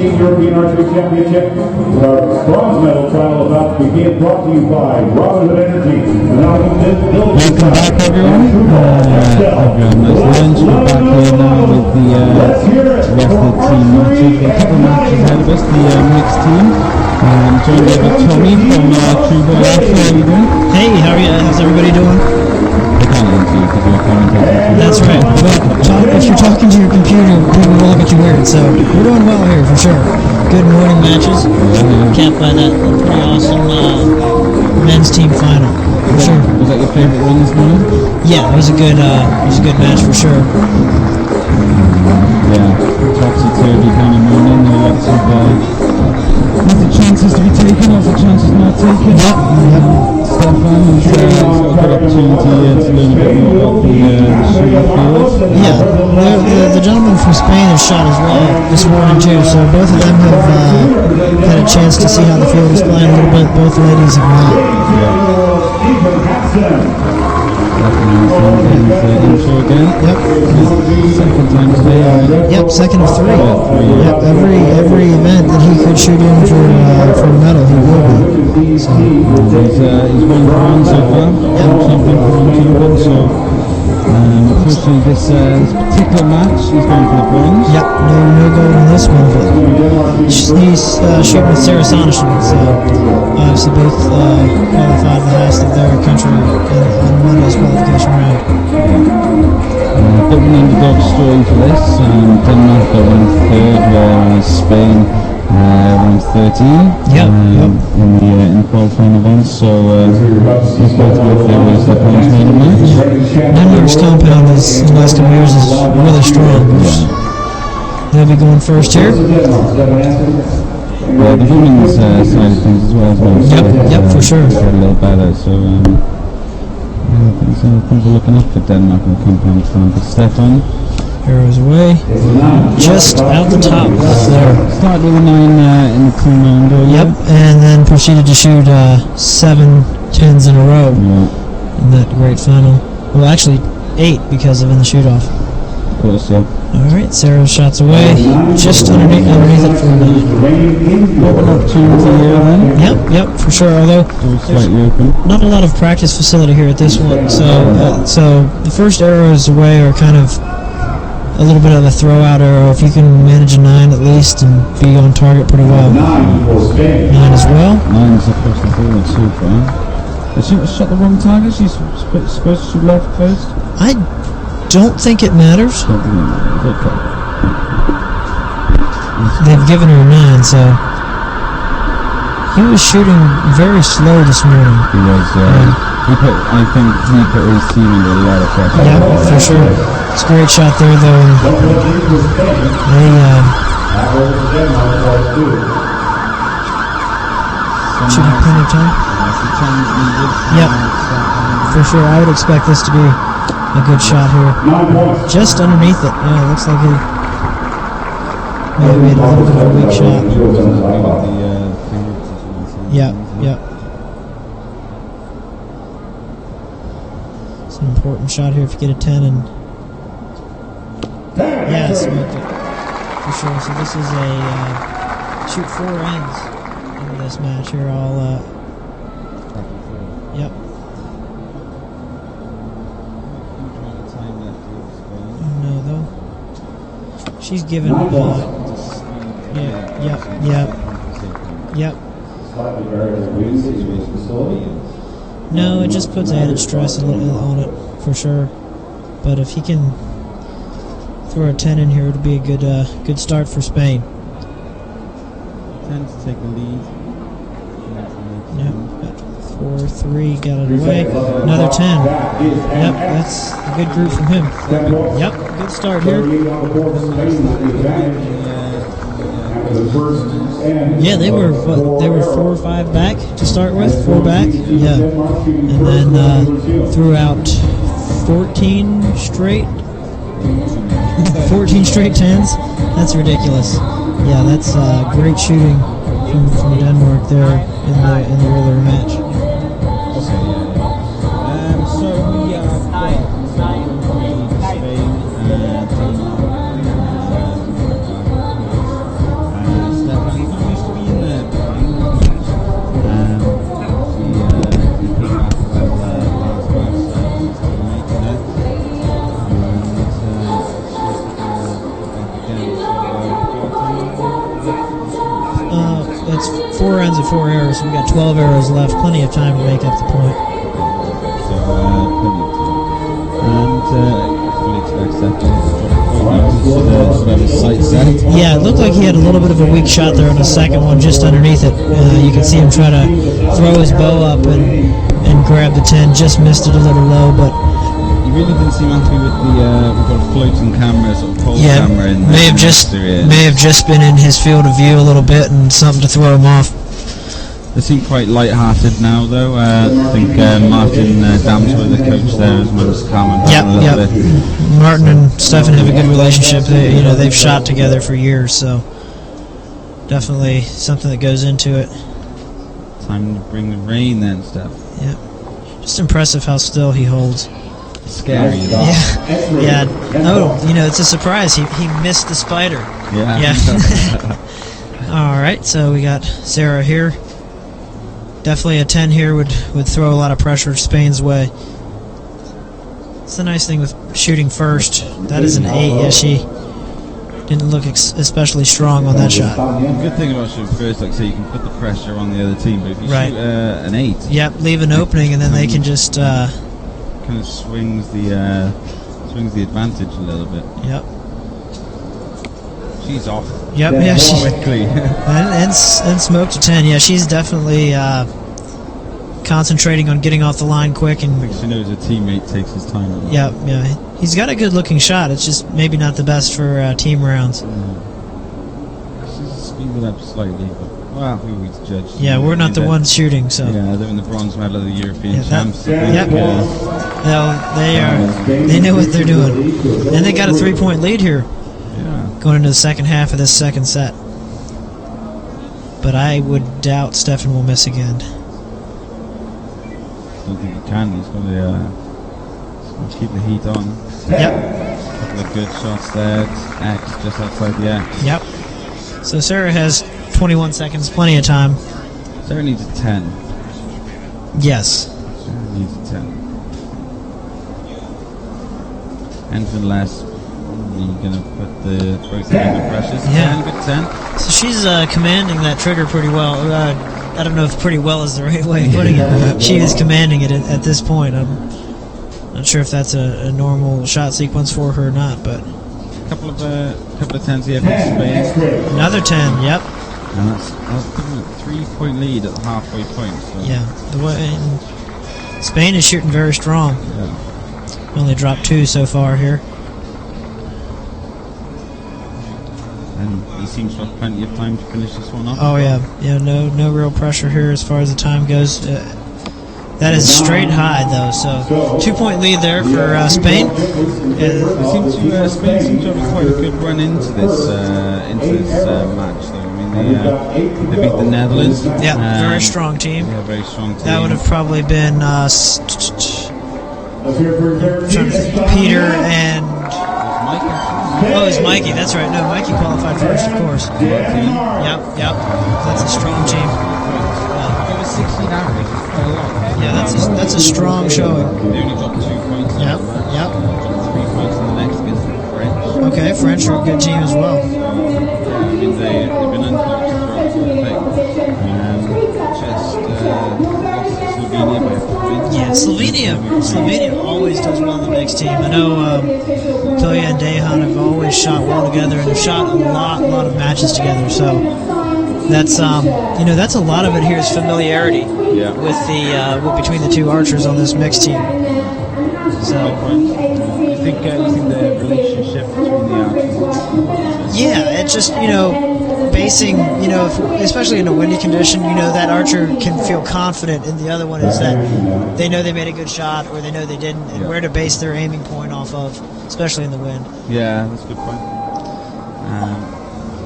European Archery Championship. Our bronze medal title about to begin, brought to you by Hoodenergy. Welcome back, everyone. Nice lunch. We're back here now with the rest of the team matches. A couple of matches ahead of us, the mixed team. Joined here by Tommy from True Boy Alpha. How are you doing? Hey, how are you? How's everybody doing? That's right. But if you're talking to your computer, people will look at you weird. So we're doing well here for sure. Good morning matches, capped by that pretty awesome men's team final for sure. Was that your favorite one this morning? Yeah, it was a good match for sure. Yeah, topsy-turvy kind of morning. Lots of chances to be taken, lots of chances not taken. Yep. Stefan has got a good opportunity to learn a bit more about the shooting field. Yeah, the gentleman from Spain has shot as well this morning too, so both of them have had a chance to see how the field is playing a little bit. Both ladies have not. Intro again. Yep. Second time today. Yep, second of three. Yep, every event that he could shoot in for a medal, he will be. So he's won bronze so far. Champion for Nottingham. So unfortunately, this particular match, he's going for the bronze. Yep, no gold in this one, but he's shooting with Sarah Sonishman, so obviously both qualified the highest of their country in Monday's qualification round. Bit of an underdog story for this. Denmark got 1/3, whereas Spain won 13 in the qualifying events. So it's going to be if there was the bronze medal match. Denmark's compound in the last couple of years is really strong. They'll be going first here. Yeah, the women's side of things as well. Yep, for sure. A little better. So things are looking up for Denmark on the compound front. But Stefan arrows away, just out the top left there. Started with a 9 in the clean round. Yep, and then proceeded to shoot 7 10s in a row in that great final. Well, actually 8 because of in the shoot-off. Of course, yeah. All right, Sarah's shots away, just underneath it for 9. Open opportunity here then. Yep, for sure. Although Slightly open. not a lot of practice facility here at this one, so the first arrows away are kind of a little bit of a throw-out arrow. If you can manage a 9 at least and be on target pretty well. 9 as well. 9's across the board so far. Has she shot the wrong target? She's supposed to shoot left first? I don't think it matters. Okay. They've given her a 9, so he was shooting very slow this morning. He was. I think he put his team under a lot of pressure. Yeah, for sure. It's a great shot there, though. Shooting plenty of time. Yep, for sure. I would expect this to be a good shot here. Just underneath it. Yeah, it looks like he maybe made a little bit of a weak shot. Yep. It's an important shot here if you get a 10 and yes, for sure. So this is a shoot 4 ends in this match here. All yep. No, though. She's given. Yep. No, it just puts added stress a little on it for sure. But if he can throw a 10 in here, it'll be a good start for Spain. 10 to take the lead. Yep. 4-3, got it away. Another 10. Yep, that's a good group from him. Yep, good start here. Yeah, they were 4 or 5 back to start with. 4 back. Yeah, and then threw out 14 straight 10s. That's ridiculous. Yeah, that's great shooting from Denmark there in the earlier match. So we are 4 ends of 4 arrows. So we got 12 arrows left. Plenty of time to make up the point. So, plenty of time. And fully expects that to have his sight set. Yeah, it looked like he had a little bit of a weak shot there on the second one, just underneath it. You can see him try to throw his bow up and grab the 10. Just missed it a little low, but you really didn't seem happy with the we've got a floating camera, sort of pole camera in there. May have just been in his field of view a little bit and something to throw him off. They seem quite light-hearted now, though. I think Martin Damsworth, the coach there, has managed to calm him down a little bit. Martin and Stefan have a good relationship. They've shot together for years, so definitely something that goes into it. Time to bring the rain, then, Steph. Yeah, just impressive how still he holds. Scary. Yeah. No, it's a surprise. He missed the spider. Yeah. All right, so we got Sarah here. Definitely a 10 here would throw a lot of pressure Spain's way. It's the nice thing with shooting first. That is an 8. Yeah, she didn't look especially strong on that shot. The good thing about shooting first, like I say, you can put the pressure on the other team, but if you shoot an 8... Yep, leave an opening and then they can just... kind of swings the advantage a little bit. Yep. She's off. Yep, yeah, she quickly. and smoked a 10. Yeah, she's definitely concentrating on getting off the line quick, and she knows her teammate takes his time. Yeah. He's got a good-looking shot. It's just maybe not the best for team rounds. She's speeded up slightly, but who are we to judge? Yeah, we're not the ones shooting, so. Yeah, they're in the bronze medal of the European Champs. Yep. No, they know what they're doing, and they got a 3-point lead here. Going into the second half of this second set. But I would doubt Stefan will miss again. I don't think he can. He's going to keep the heat on. Yep. A couple of good shots there. X just outside the X. Yep. So Sarah has 21 seconds, plenty of time. Sarah needs a 10. Yes. Sarah needs a 10. Anything less, you're going to put both the under pressures. Yeah. 10, good 10. So she's commanding that trigger pretty well. I don't know if pretty well is the right way of putting it. She is commanding it at this point. I'm not sure if that's a normal shot sequence for her or not, but a couple of 10s here for Spain. Another 10, yep. And that's a 3-point lead at the halfway point. So. Yeah, Spain is shooting very strong. Yeah. Only dropped 2 so far here. And he seems to have plenty of time to finish this one off. Oh yeah, no real pressure here as far as the time goes. That is straight high though, so 2-point lead there for Spain. Spain seems to have quite a good run into this match though. I mean, they beat the Netherlands. Yeah, very strong team. Yeah, very strong team. That would have probably been Peter and... Oh, it's Mikey, that's right. No, Mikey qualified first, of course. Yep. That's a strong team. Over 16 hours. Yeah, that's a strong showing. They only got 2 points. Yep. 3 points in the next against the French. Okay, French are a good team as well. I mean, they've been unlucky throughout the whole thing. Just Slovenia by a point. Yeah, Slovenia always does well in the mixed team. I know Toya and Dejan have always shot well together and have shot a lot of matches together. So that's that's a lot of it here is familiarity with the between the 2 archers on this mixed team. So you think the relationship between the archers? Yeah, it's just basing especially in a windy condition, that archer can feel confident in the other one is that they know they made a good shot or they know they didn't, and where to base their aiming point off of, especially in the wind. Yeah, that's a good point.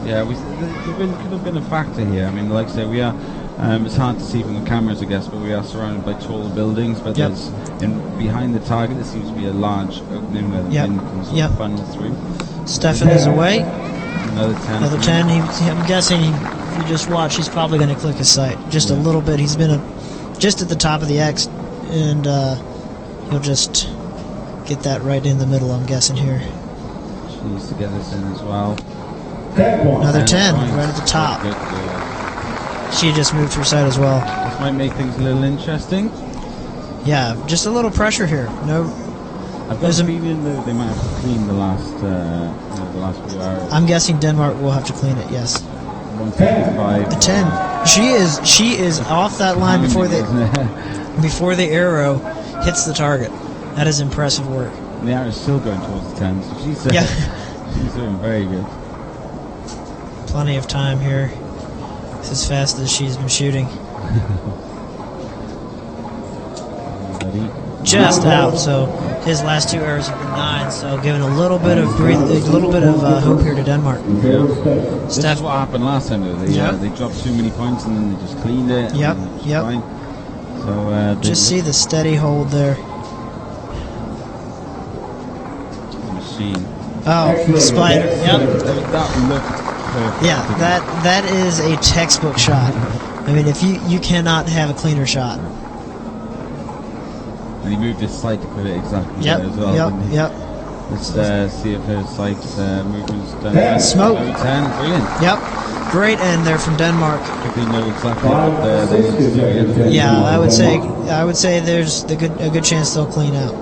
Could have been a factor here. I mean, like I say, we are. It's hard to see from the cameras, I guess, but we are surrounded by tall buildings. But there's behind the target, there seems to be a large opening where the wind can sort of funnel through. Stefan is away. Another 10. Another 10. I'm guessing if you just watch, he's probably going to click his sight just a little bit. He's been just at the top of the X, and he'll just get that right in the middle, I'm guessing here. She needs to get this in as well. Another 10 right at the top. she just moved her side as well. This might make things a little interesting. Yeah, just a little pressure here. No, I've got a feeling that they might have to clean the last few hours. I'm guessing Denmark will have to clean it. Yes. 155. The 10. She is off that line before the arrow hits the target. That is impressive work. And the arrow's still going towards the 10, so she's she's doing very good. Plenty of time here. It's as fast as she's been shooting. Just out. So his last 2 arrows have been 9. So giving a little bit of hope here to Denmark. This is what happened last time though. They dropped too many points and then they just cleaned it. Yep. Fine. So just see the steady hold there. Machine. Oh, spider. Yep. That looked perfect. Yeah, that is a textbook shot. I mean, if you cannot have a cleaner shot. And he moved his sight to put it exactly there as well. Yep. Let's see if her sight movement's done. Smoke. 10, brilliant. Yep. Great end there from Denmark. They know exactly what they need to do. Yeah, I would say there's a good chance they'll clean out.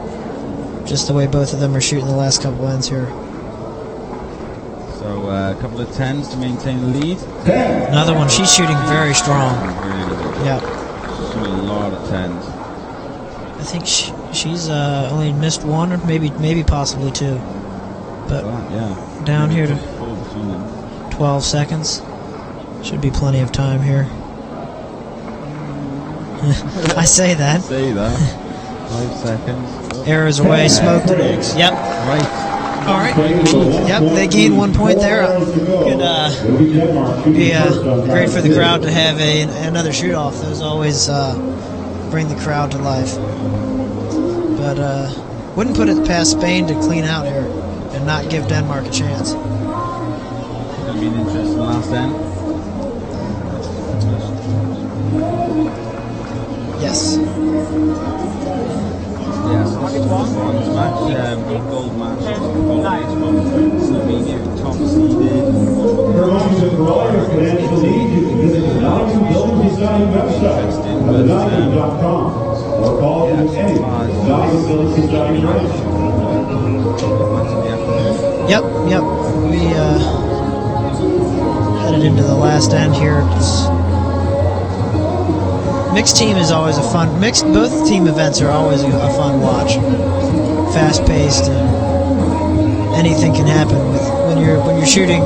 Just the way both of them are shooting the last couple ends here. So a couple of 10s to maintain the lead. Another one. She's shooting very strong. Really good. Yeah. She's shooting a lot of 10s. I think she's only missed 1 or maybe possibly 2. But down here to 12 seconds. Should be plenty of time here. I say that. 5 seconds. Arrows away, smoked it. Yep. Right. All right. Yep, they gained 1 point there. Could be great for the crowd to have another shoot-off. Those always bring the crowd to life. But wouldn't put it past Spain to clean out here and not give Denmark a chance. It's going to be an interesting last end. Yes. Yeah, so this is bronze match, gold match, Slovenia, top seeded. For loans and for all your financial needs, you can visit the Nottingham Building Design website at thenottingham.com or call them any Nottingham Building Design branch. Yep. We headed into the last end here. Mixed team is always a fun. Both team events are always a fun watch. Fast paced, and anything can happen when you're shooting.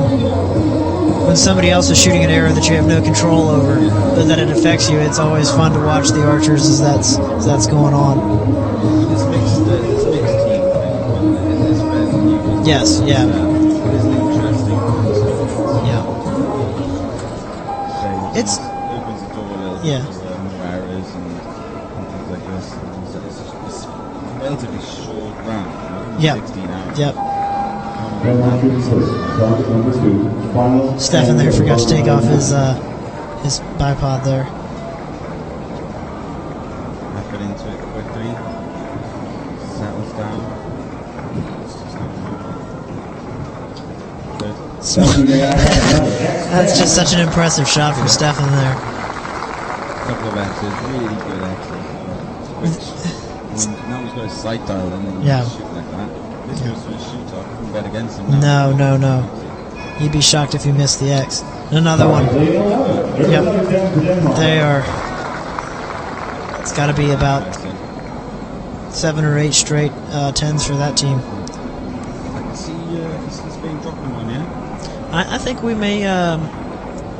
When somebody else is shooting an arrow that you have no control over, but that it affects you, it's always fun to watch the archers as that's going on. This mixed team is very Yes, yeah. It is interesting. Yeah. It opens the door a little bit. Yeah. Arrows and things like this. It's relatively short round. Yep. 16 hours. Yep. Number 2, final. Stefan there forgot to take off his bipod there. Effort into it quickly. Settles down. Good. That's just such an impressive shot from Stefan there. Couple of X's, really good X's. Now he's got his sight dialed in and he's shooting like that. This goes to a shoot off, couldn't bet against him now. No. You'd be shocked if you missed the X. Another one. Yep. They are. It's got to be about 7 or 8 straight 10s for that team. I can see Spain dropping one, yeah? I think we may,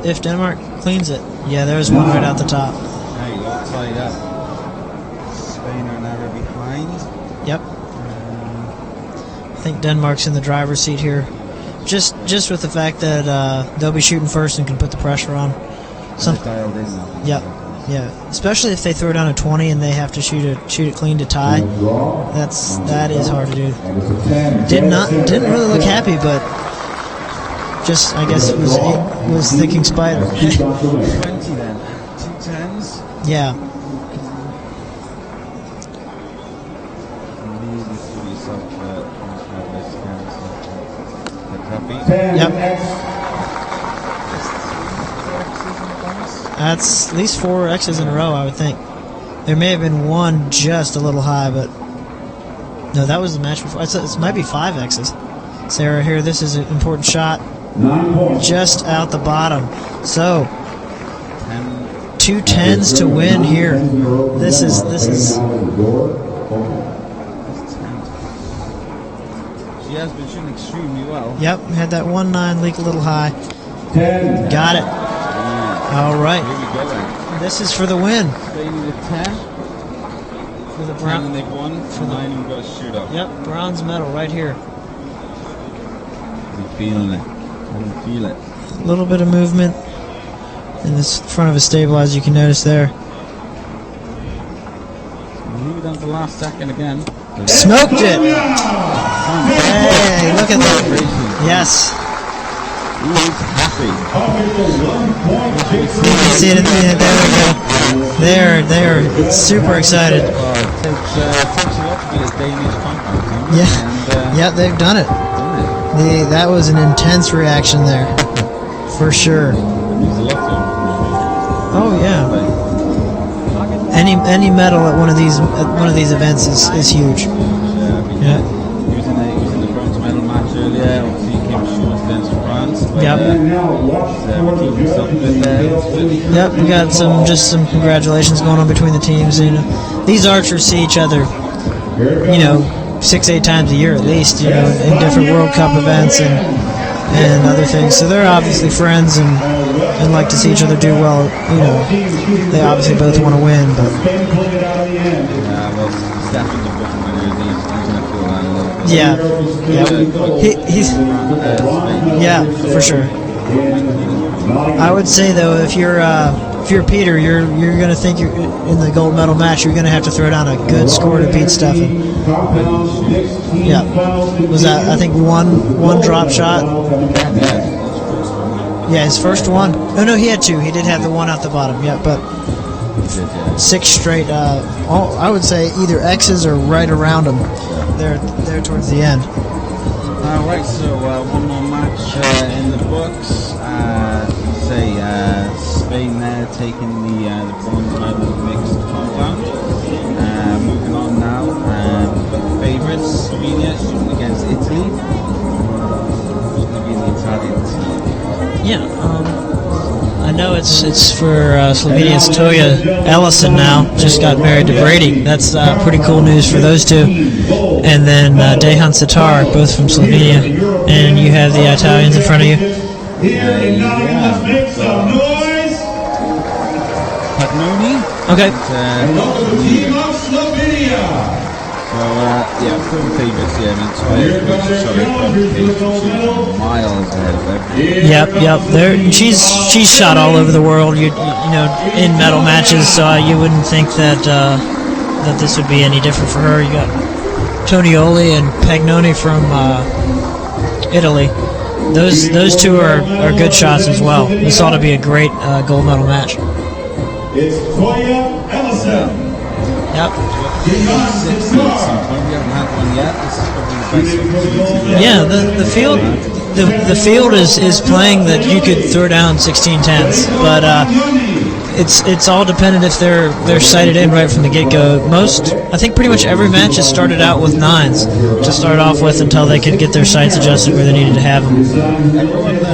if Denmark cleans it. Yeah, there's one right out the top. There you go, tied up. Spain are an hour behind. Yep. I think Denmark's in the driver's seat here. Just with the fact that they'll be shooting first and can put the pressure on. Dialed in now. Yep. Yeah. Especially if they throw down a 20 and they have to shoot it clean to tie. That is hard to do. Didn't really look happy, but just I guess it was thinking spider. 20 then. 2 10s. Yeah. Yep. That's at least 4 X's in a row, I would think. There may have been one just a little high, but no, that was the match before. It might be 5 X's. Sarah here, this is an important shot. 9 points. Just out the bottom. So 2 10s to win here. This is She has been shooting extremely well. Yep, had that 1-9 leak a little high. 10. Got it. All right. Here we go then. This is for the win. Spain with a 10. For the 10 and they've won. For 9 we've got a shootout. Yep, bronze medal right here. I'm feeling it. I can feel it. A little bit of movement in this front of a stabilizer, you can notice there. Move down to the last second again. Smoked it! Hey, look at that. Yes. He's happy. You see it, there we go. They're super excited. It takes a lot to be a Danish compound. Yeah, yeah, they've done it. That was an intense reaction there, for sure. Oh yeah. Any medal at one of these events is huge. Yeah. He was in the bronze medal match earlier. Obviously, he came short against France. Yep. Yep. We got some congratulations going on between the teams. You know, these archers see each other, 6-8 times a year at least. In different World Cup events and other things. So they're obviously friends and like to see each other do well. They obviously both want to win, but yeah, for sure. I would say though, if you're Peter, you're going to think you're in the gold medal match. You're going to have to throw down a good score to beat Stefan. Yeah, was that I think one drop shot? Yeah, his first one. Oh no, he had 2. He did have the one out the bottom. Yeah, but 6 straight. I would say either X's or right around them. There towards the end. All right, so one more match in the books. Spain there taking the bronze medal mixed compound. Moving on now, we've got the favourites, Slovenia shooting against Italy. Who's going to be the Italian team? Yeah, I know it's for Slovenia's Toya Ellison now. Just got married to Brady. That's pretty cool news for those two. And then Dejan Sitar, both from Slovenia. And you have the Italians in front of you. Pagnoni. Okay. Team of Slovenia. From favourites, miles ahead of everything. Yep. She's shot all over the world. In medal matches, so you wouldn't think that this would be any different for her. You got Tonioli and Pagnoni from Italy. Those two are good shots as well. This ought to be a great gold medal match. It's Toya Ellison. Yep. We haven't had one yet. This is probably the best opportunity. Yeah, the field is playing that you could throw down 16 10s, but it's all dependent if they're sighted in right from the get-go. I think pretty much every match has started out with 9s to start off with until they could get their sights adjusted where they needed to have them. Everyone the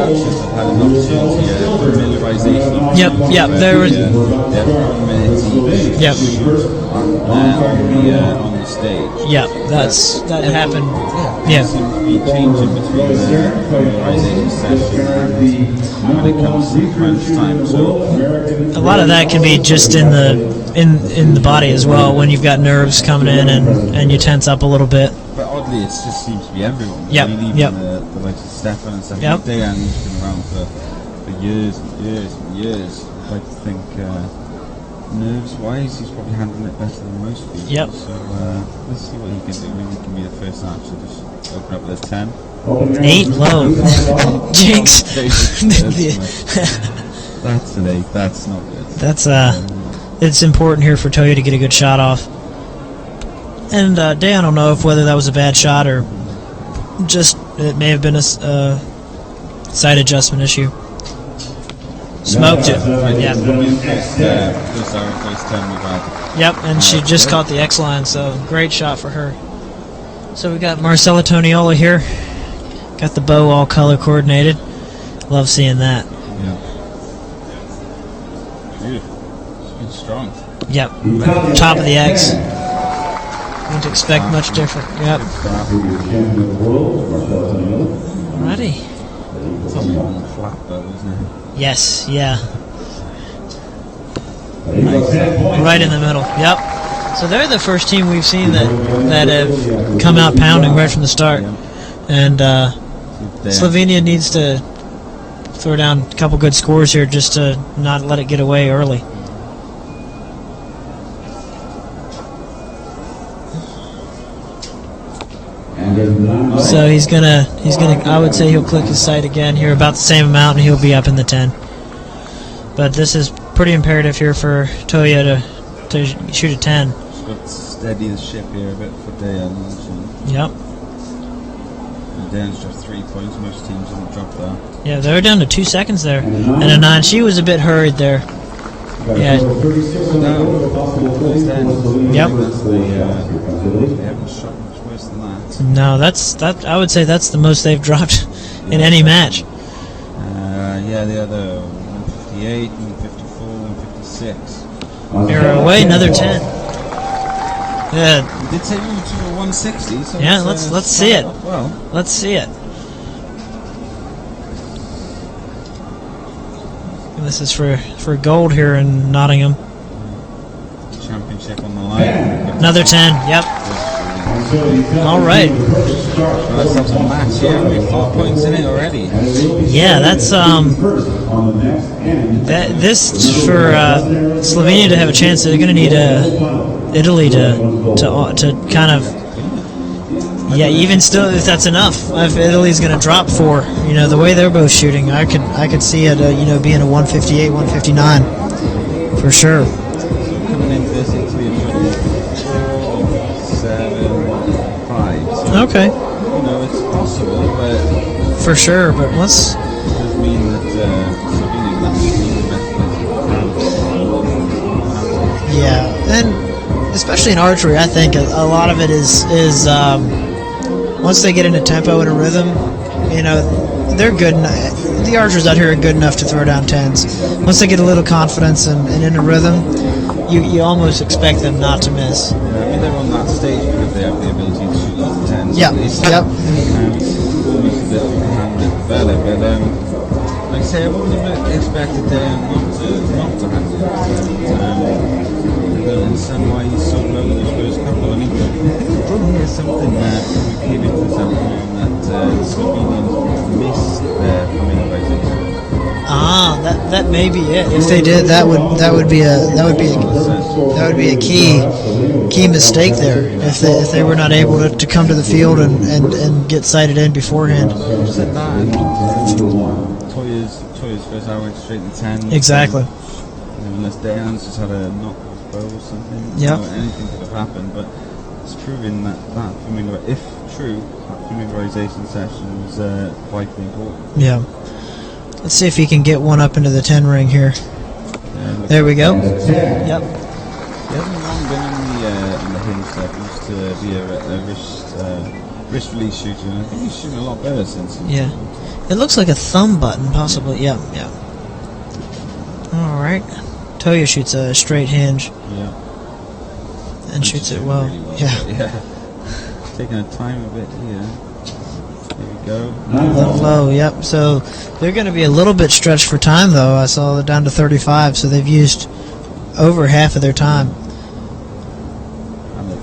actions have had an opportunity familiarization. Yep, there was. Yep. On the stage. Yep, that happened. Yeah. Changing between the familiarization session when it comes to crunch time. So a lot of that can be just in the body as well when you've got nerves coming in and you tense up a little bit. But oddly, it just seems to be everyone. Yep. I mean, even the likes of Stefan and stuff. Yep. Dejan's been around for years and years and years. I'd like to think nerves-wise, he's probably handling it better than most people. Yep. So let's see what he can do. Maybe he can be the first archer to just open up with a 10. 8 low. Jinx. That's an 8. That's not good. That's it's important here for Toya to get a good shot off. And Day, I don't know whether that was a bad shot or just it may have been a sight adjustment issue. Smoked it. Yeah. Yep, and she just caught the X line, so great shot for her. So we got Marcella Toniola here. Got the bow all color coordinated. Love seeing that. Yeah. Beautiful. It's strong. Yep. Top of the X. Wouldn't expect much different. Yep. Alrighty. Flat though, isn't it? Yes, yeah. Right in the middle. Yep. So they're the first team we've seen that have come out pounding right from the start. And Slovenia needs to throw down a couple good scores here just to not let it get away early. So he's gonna. I would say he'll click his sight again here, about the same amount, and he'll be up in the 10. But this is pretty imperative here for Toya to shoot a 10. Just got to steady the ship here a bit for Dayan. Yep. And Dayan's dropped 3 points. Most teams don't drop that. Yeah, they were down to 2 seconds there, and a 9. She was a bit hurried there. Yeah. Yep. They haven't shot much worse than that. No, that. I would say that's the most they've dropped in any match. Yeah, the other 158, 154, 156. Arrow away, another 10. Yeah. You did say you were to 160. So Yeah, let's see it. Well, Let's see it. And this is for gold here in Nottingham. championship on the line. Another 10. Yep. All right. That's a match here. We've 4 points in it already. Yeah, that's this for Slovenia to have a chance. They're going to need Italy to kind of. Yeah, even still, if that's enough, if Italy's going to drop 4, the way they're both shooting, I could see it, being a 158, 159 for sure. Coming into this, Italy are 7-5. So, Okay. It's possible, but For sure, but let's. it does mean that Slovenia can be the best. Yeah, and especially in archery, I think a lot of it is once they get into tempo and a rhythm, they're good. The archers out here are good enough to throw down 10s. Once they get a little confidence and in a rhythm, you almost expect them not to miss. I mean, they're on that stage because they have the ability to shoot lots of 10s. Yeah, yep. Almost a bit underhanded better, but like I say, I wouldn't have expected them not to handle it. I don't understand why he's so low in his first couple. I mean, I think the problem here is something that we came into this afternoon that Slovenians missed their familiarization. That may be it. If they did, that would be a key mistake there. If they were not able to come to the field and get sighted in beforehand. Said that. Toya's first hour went straight to 10. Exactly. Unless Dayan's just had a knock off bow or something. Yeah. Anything could have happened, but it's proving that if true, that familiarization session was vitally important. Yeah. Let's see if he can get one up into the 10 ring here. Yeah, There we go. Yep. He hasn't long been in the hinge step. He used to be a wrist release shooter, and I think he's shooting a lot better since. Yeah. It looks like a thumb button, possibly. Yeah. All right. Toya shoots a straight hinge. Yeah. And shoots it well. Really well. Yeah. Taking a time a bit here. There we go. Low, yep. So they're going to be a little bit stretched for time, though. I saw they're down to 35, so they've used over half of their time. And they're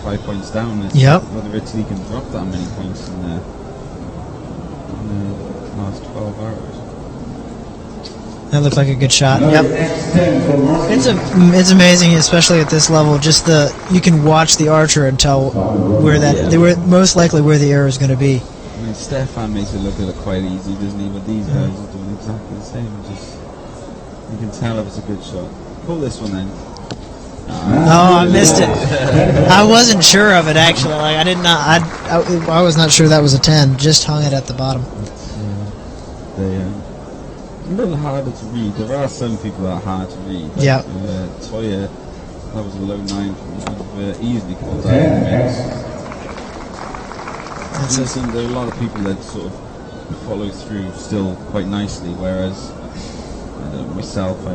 5 points down. Yep. Whether Italy can drop that many points in the last 12 hours. That looked like a good shot. Yep. It's amazing, especially at this level. Just you can watch the archer and tell where most likely where the arrow is going to be. I mean, Stefan makes it look quite easy, doesn't he? But these guys are doing exactly the same. You can tell if it's a good shot. Pull this one then. Oh, I missed it. I wasn't sure of it actually. Like I was not sure that was a 10. Just hung it at the bottom. little harder to read. There are some people that are hard to read. Yeah. Toya, that was a low 9 from easily called out in the mix. There are a lot of people that sort of follow through still quite nicely, whereas myself, I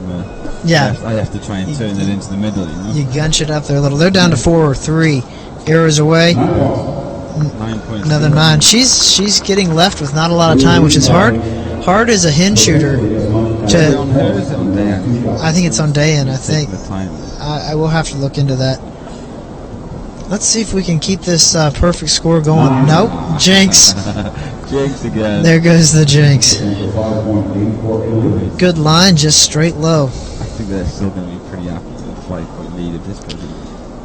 have to try and turn it into the middle, you know. You gunch it up there a little. They're down to 4 or 3 arrows away. 9 points. Another 9. She's getting left with not a lot of time, which is hard. Hard as a hen shooter. Is it on her? Is it on Dan? I think it's on Dayan. I think. I will have to look into that. Let's see if we can keep this perfect score going. Nope. Jinx. Jinx again. There goes the jinx. Good line, just straight low. I think they're still going to be pretty happy with a 5-point lead at this point.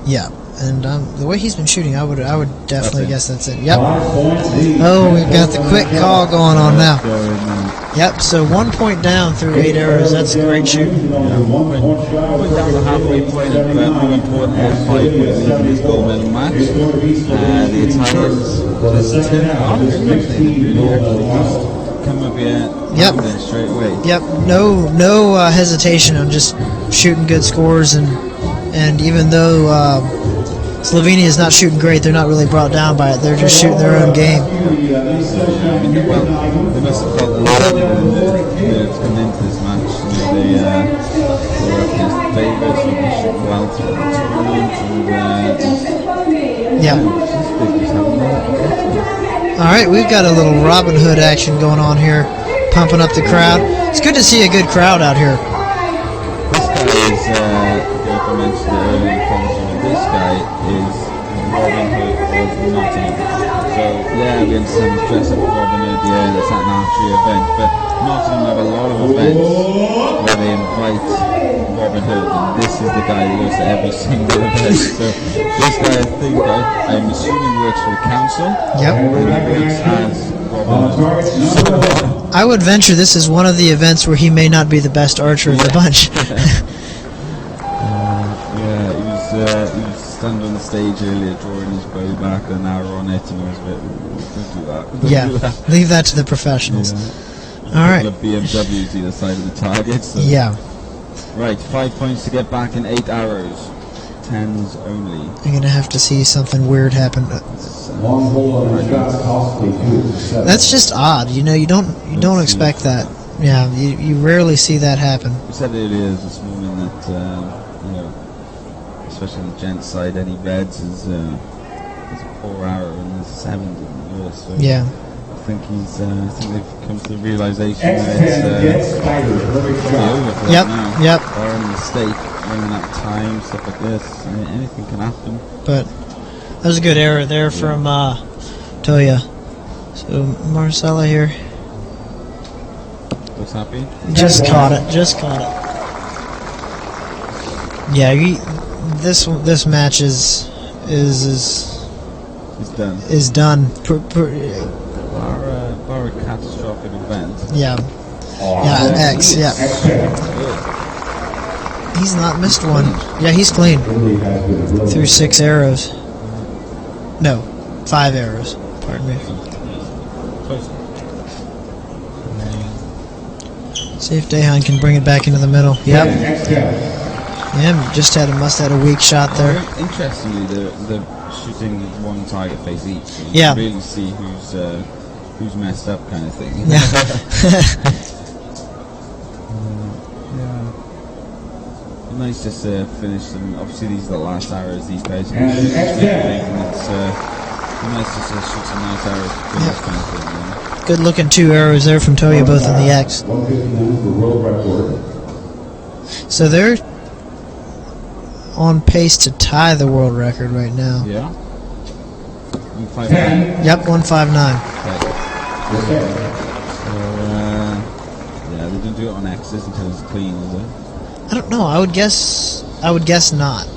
Yeah, and the way he's been shooting, I would definitely guess that's it. Yep. Oh, we've got the quick call going on now. Yep, so 1 point down through 8 arrows. That's great shooting. One down the halfway point, but more importantly, a 5-point lead in this gold medal match. The Italians just turn it on, come up here, straight away. Yep, no hesitation on just shooting good scores, and even though Slovenia is not shooting great, they're not really brought down by it. They're just shooting their own game. Well, they must have felt a lot to come into this match. They were up against the favourites, and they shoot well through the tournament. Yeah. All right, we've got a little Robin Hood action going on here, pumping up the crowd. It's good to see a good crowd out here. This guy is, if I mentioned it earlier in the commentary, this guy is Robin Hood of Nottingham. So, yeah, we understand he's dressed up as Robin Hood, that's at an archery event, but Nottingham have a lot of events where they invite Robin Hood, and this is the guy who goes to every single event. So, this guy, I'm assuming works for the council. Yep. And he works as Robin Hood. I would venture this is one of the events where he may not be the best archer of the bunch. He was standing on the stage earlier, drawing his bow back, an hour on it, and I was a bit, don't do that. Leave that to the professionals. All right. A couple of BMWs either side of the target. So. Yeah. Right, 5 points to get back in 8 arrows. 10s only. You're gonna have to see something weird happen. That's just odd. You know, you don't expect that. Yeah, you rarely see that happen. We said earlier this morning that especially on the gents side, any reds is a poor arrow and there's 7s in the earth. So yeah. I think they've come to the realization that it's pretty over for them now. Yep. Or a mistake, running out of time, stuff like this. Anything can happen. But that was a good error there from Toya. So Marcella here. Looks happy. Just caught it. Yeah, this match is done. Bar a catastrophic event. Yeah. X. Yeah. He's not missed one. Yeah, he's clean. Through 6 arrows. No, 5 arrows. Pardon me. See if Dahan can bring it back into the middle. Yep. Yeah, must have had a weak shot there. Interestingly, they're shooting one target face each. So you can really see who's messed up, kind of thing. Yeah. Nice just to finish them. Obviously, these are the last arrows these guys can shoot. And it's nice just to shoot some nice arrows to finish kind of thing. Good looking 2 arrows there from Toya, both on the X. So they're on pace to tie the world record right now. Yeah. 159. Yep, 159. Okay. So they don't do it on X's until it's clean, is it? I don't know. I would guess not.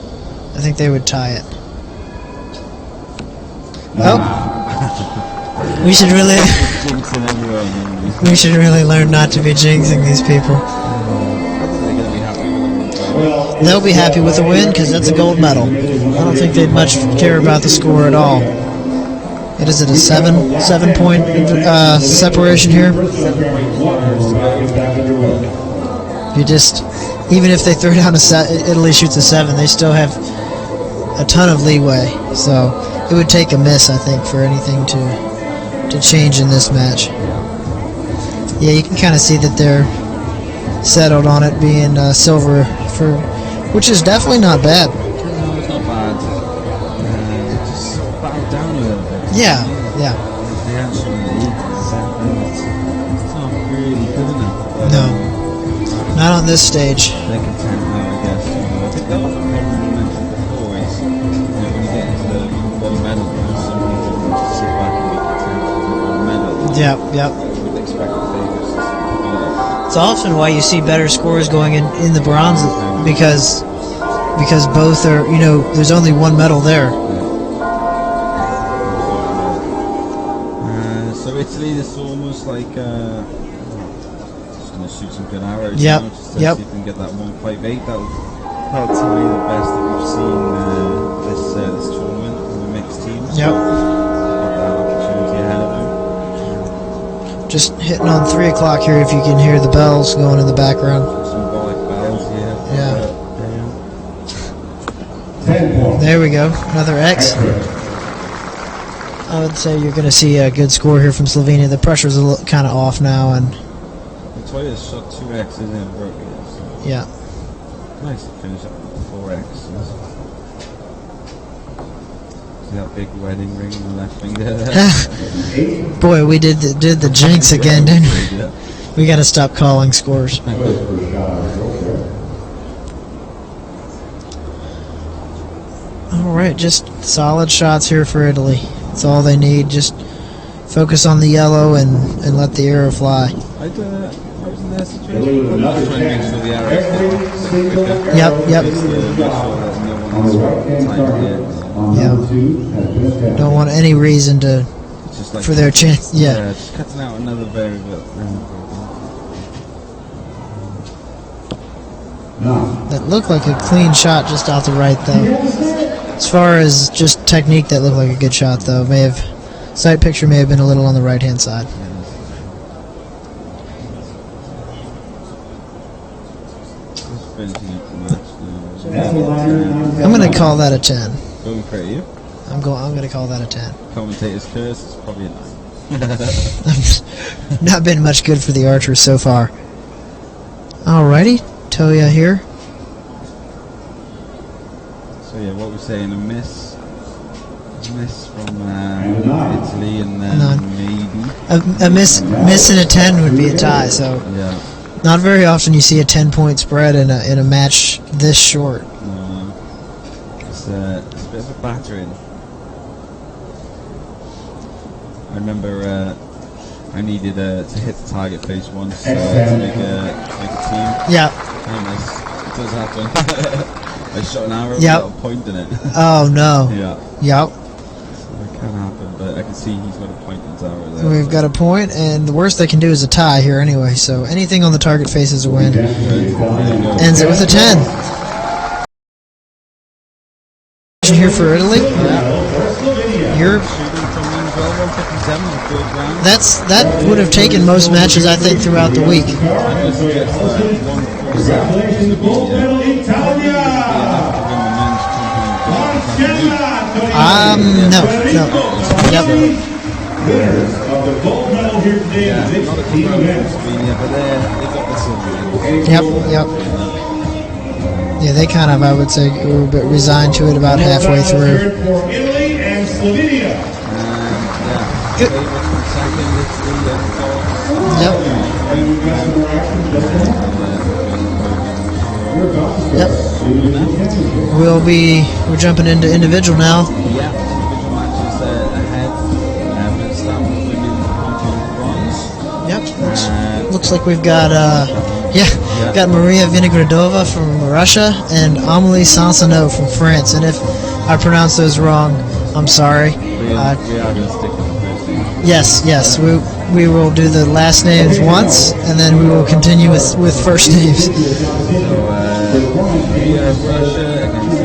I think they would tie it. Oh. We should really learn not to be jinxing these people. They'll be happy with the win because that's a gold medal. I don't think they'd much care about the score at all. What is it, a 7 point separation here? Even if they throw down Italy shoots a 7, they still have a ton of leeway. So it would take a miss, I think, for anything to change in this match. Yeah, you can kind of see that they're settled on it being silver, which is definitely not bad. No, it's not bad. Just bow down a little bit. Yeah, yeah. The actual lead it's not really good enough. No, not on this stage. They're content now, I guess. I think that was the problem we mentioned before is, when you get into the one medal, some people just sit back and be content with one medal. Yep, yep. You would expect the favourites to be It's often why you see better scores going in the bronze because both are, there's only one medal there. So Italy, this is almost like just going to shoot some good arrows. Yep. Just to see if we can get that 158. That'll tell you the best that we've seen this tournament in the mixed teams. Yep. That opportunity ahead of them. Just hitting on 3 o'clock here if you can hear the bells going in the background. Symbolic bells, yeah. 10 points. There we go. Another X. I would say you're going to see a good score here from Slovenia. The pressure's a little kind of off now, and Latoya's shot 2 X's and broke it. So yeah. nice to finish up with 4 X's. See that big wedding ring on the left finger there? Boy, we did the jinx again, didn't we? Yeah. We got to stop calling scores. All right, just solid shots here for Italy. That's all they need. Just focus on the yellow and let the arrow fly. I was in that situation. I was trying to make sure the arrows hit. Yep. Make sure that no one's timed yet. Yeah. Don't want any reason to Just like for their chance. Yeah. Just cutting out another variable. That looked like a clean shot just out the right though. As far as just technique, that looked like a good shot though. Sight picture may have been a little on the right hand side. I'm gonna call that a 10. Going for you. I'm gonna call that a 10. Commentator's curse is probably a 9. Not been much good for the archers so far. Alrighty, Toya here. So yeah, what we're saying, a miss from Italy, and then maybe A miss and a 10 would be a tie. So yeah. not very often you see a 10-point spread in a match this short. It's a bit of a battering. I remember I needed to hit the target face once to make a team. Yeah. And it does happen. I shot an arrow Yep. without a point in it. Oh no. Yeah. Yep. So it can happen, but I can see he's got a point in his arrow there. We've got a point, and the worst they can do is a tie here anyway. So anything on the target face is a win. Ends it with a 10. Here for Italy. That would have taken most matches, I think, throughout the week. No. Yep. Yep. Yeah, they kind of, I would say, were a bit resigned to it about halfway through. Italy and Slovenia. Good. Yep. We're jumping into individual now. Yeah, individual matches ahead. We'll start with women bronze. Yep. Looks like we've got got Maria Vinogradova from Russia and Amelie Sansanot from France. And if I pronounce those wrong, I'm sorry. We are going to stick with the first name. Yes. We will do the last names once, and then we will continue with first names. So, Russia against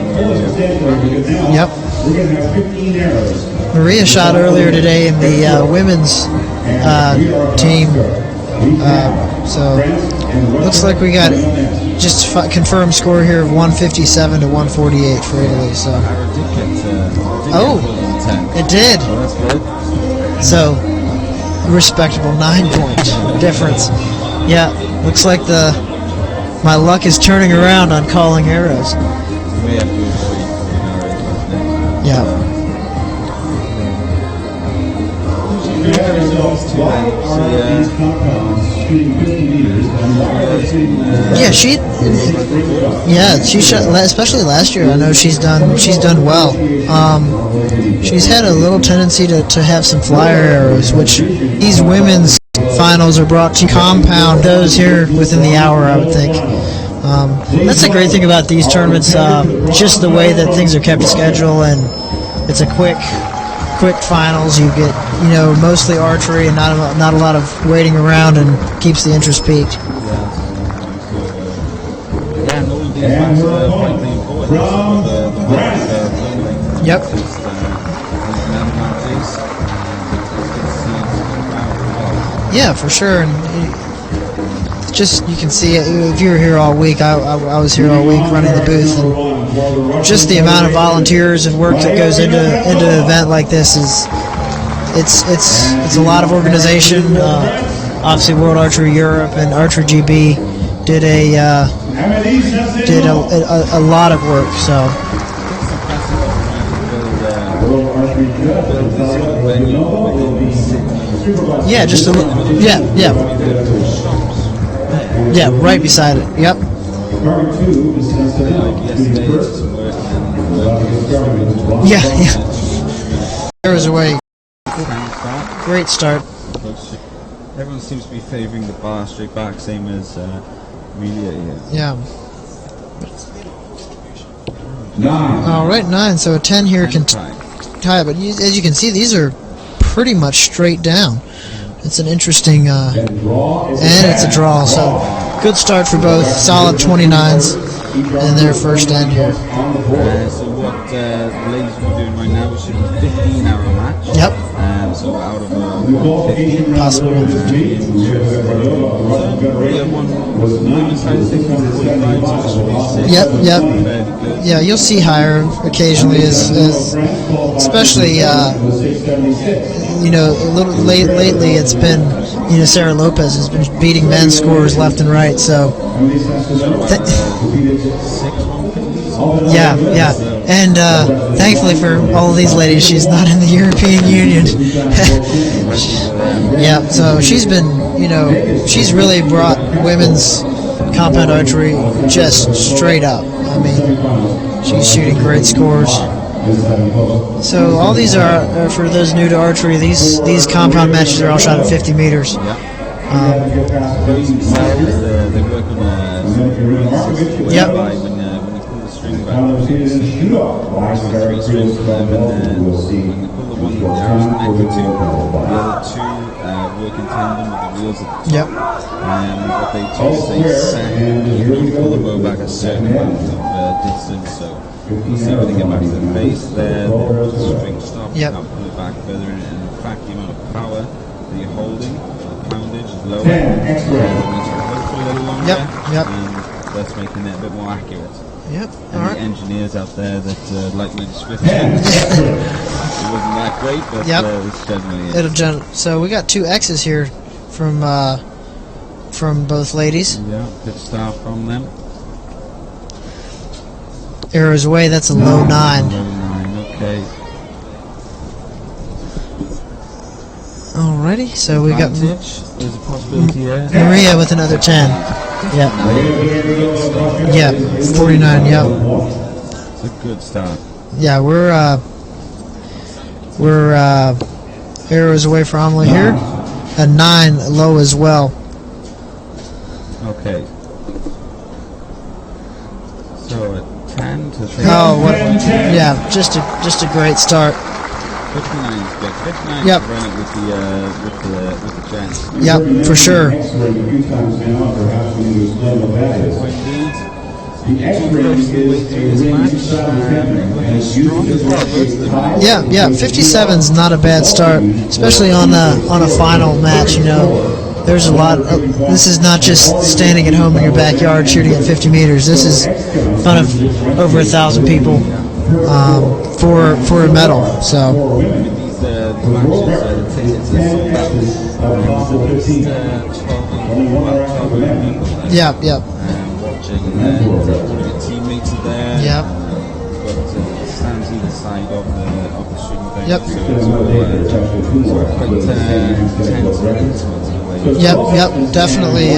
Yep. We're going to have 15 arrows. Maria shot earlier today in the women's team. So Looks like we got just confirmed score here of 157 to 148 for Italy. So. Oh, it did. So, respectable 9-point difference. Yeah, looks like my luck is turning around on calling arrows. Yeah. Yeah, she shot, especially last year. I know she's done well. She's had a little tendency to have some flyer arrows, which these women's finals are brought to compound those here within the hour, I would think. That's the great thing about these tournaments, just the way that things are kept to schedule, and it's a quick finals. You get, mostly archery and not a lot of waiting around, and keeps the interest peaked. Yep. Yeah, for sure. And just, you can see it. If you were here all week, I was here all week running the booth, and just the amount of volunteers and work that goes into an event like this is it's a lot of organization. Obviously, World Archery Europe and Archery GB did a lot of work. So. Yeah, just a yeah, right beside it. Yep. Yeah. Arrows away. Great start. Everyone seems to be favouring the bar straight back, same as Amelia here. Yeah. All right, 9. So a 10 here can tie it, but as you can see, these are pretty much straight down. It's an interesting, and it's a draw. So good start for both. Solid 29s in their first end here. So what the ladies will be doing right now is a 15-hour match. Yep. So out of 15, possible 115. Yep. Yeah, you'll see higher occasionally, as especially a little lately. It's been Sarah Lopez has been beating men's scores left and right. So yeah, and thankfully for all of these ladies, she's not in the European Union. Yeah, so she's been, she's really brought women's compound archery just straight up. I mean, she's shooting great scores. So all these are for those new to archery. These compound matches are all shot at 50 meters. Yep. Work in tandem with the wheels at the top. Yep. And what they do is they set and pull the bow back a certain amount of distance. So you'll see when they get back to the base there, the string stops, you can't pull it back further, and in fact the amount of power that you're holding, the poundage is lower, and it means you hold for a little longer, and that's making it a bit more accurate. Yep. And the engineers out there that like my description, it wasn't that great, but it's generally so we got 2 X's here from both ladies. Yeah, good start from them. Arrows away. That's a low 9. Low 9. Okay. Alrighty. So we got There's a possibility there. Maria with another 10. Yeah. Yeah. 49. Yeah. It's a good start. Yeah, we're arrows away for Amelie here. A 9 low as well. Okay. So a 10 to 3. Oh, yeah, just a great start. 59 is good. 59 Yep. is running with the chance. Yep, for sure. Yeah, 57's not a bad start, especially on a final match. there's a lot. This is not just standing at home in your backyard shooting at 50 meters. This is in front of over 1,000 people for a medal. So. Yeah. Teammates are there. Yeah. Stands either side of the shooting bench. Yep. So it's all quite tense and intimate. Yep. Definitely.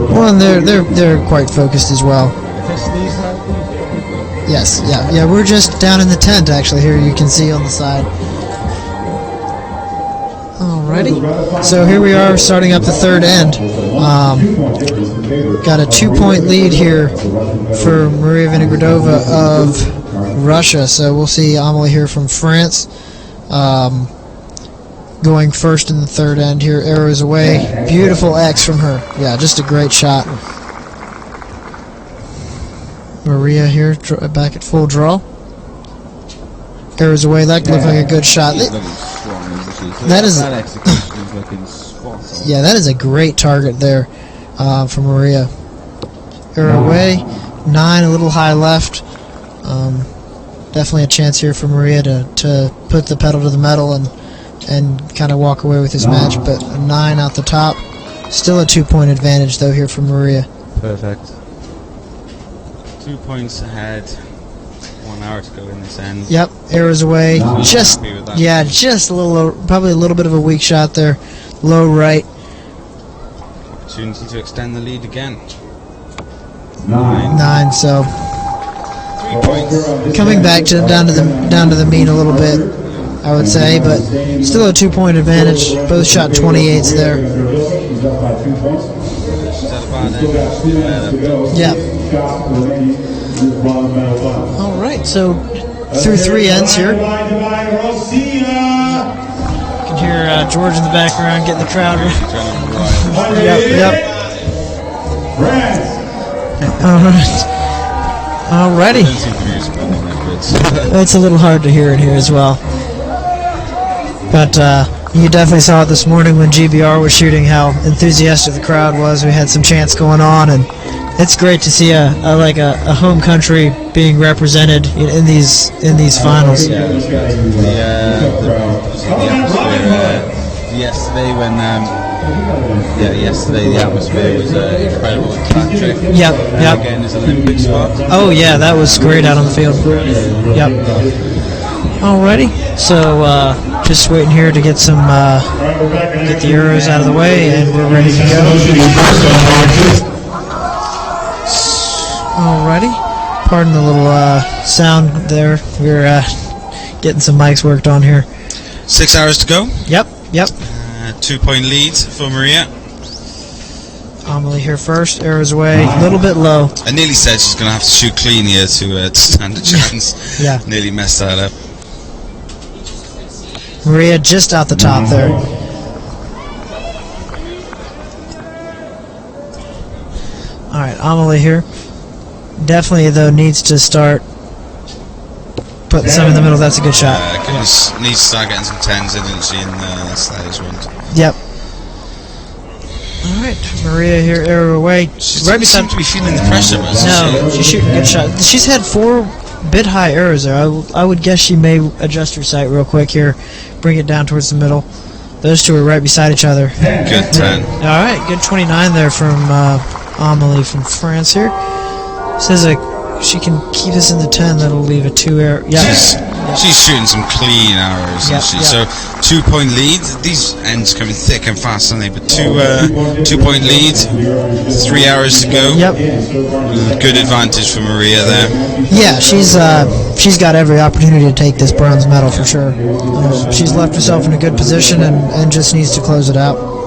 Well, and they're quite focused as well. Yes, yeah. We're just down in the tent actually. Here you can see on the side. Alrighty. So here we are starting up the third end. Got a 2-point lead here for Maria Vinogradova of Russia. So we'll see Amelie here from France going first in the third end here. Arrows away. Beautiful X from her. Yeah, just a great shot. Maria here back at full draw. Arrows away. That looked like a good shot. That is yeah, that is a great target there for Maria. Arrow away. 9, a little high left. Definitely a chance here for Maria to put the pedal to the metal and kind of walk away with this match. But a 9 out the top. Still a 2-point advantage though here for Maria. Perfect. 2 points ahead. 1 hour to go in this end. Yep, arrows away. Just a little, probably a little bit of a weak shot there. Low right. Opportunity to extend the lead again. 9. So 3 points. coming back down to the mean a little bit, I would say, but still a 2-point advantage. Both shot 28s there. Yeah. All right, so through 3 ends here. You can hear George in the background getting the crowd. Yep. Alrighty. It's a little hard to hear in here as well. But you definitely saw it this morning when GBR was shooting, how enthusiastic the crowd was. We had some chants going on, and it's great to see a home country being represented in these finals. Yesterday the atmosphere was incredible, electric. Yep. Again, his Olympic spot. Oh yeah, that was great out on the field. Yep. Alrighty, so just waiting here to get get the arrows out of the way, and we're ready to go. Alrighty, pardon the little sound there. We're getting some mics worked on here. 6 hours to go. Yep. 2-point lead for Maria. Amelie here first, arrows away, a little bit low. I nearly said she's going to have to shoot clean here to stand a chance. Yeah. Nearly messed that up. Maria just out the top there. Alright, Amelie here. Definitely, though, needs to start putting some in the middle. That's a good shot. Needs to start getting some 10s in, didn't she, in the slightest round. Yep. Alright, Maria here, arrow away. She doesn't seem to be feeling the pressure, man. No, she's shooting a good shot. She's had 4 bit high arrows there. I would guess she may adjust her sight real quick here, bring it down towards the middle. Those two are right beside each other. Good 10. Alright, good 29 there from Amelie from France here. Says she can keep this in the 10, that'll leave a 2 arrow. Yeah. She's shooting some clean arrows, isn't she? So 2-point lead. These ends coming thick and fast, aren't they? But 2-point lead, 3 hours to go. Yep. Good advantage for Maria there. Yeah, she's got every opportunity to take this bronze medal for sure. She's left herself in a good position and just needs to close it out.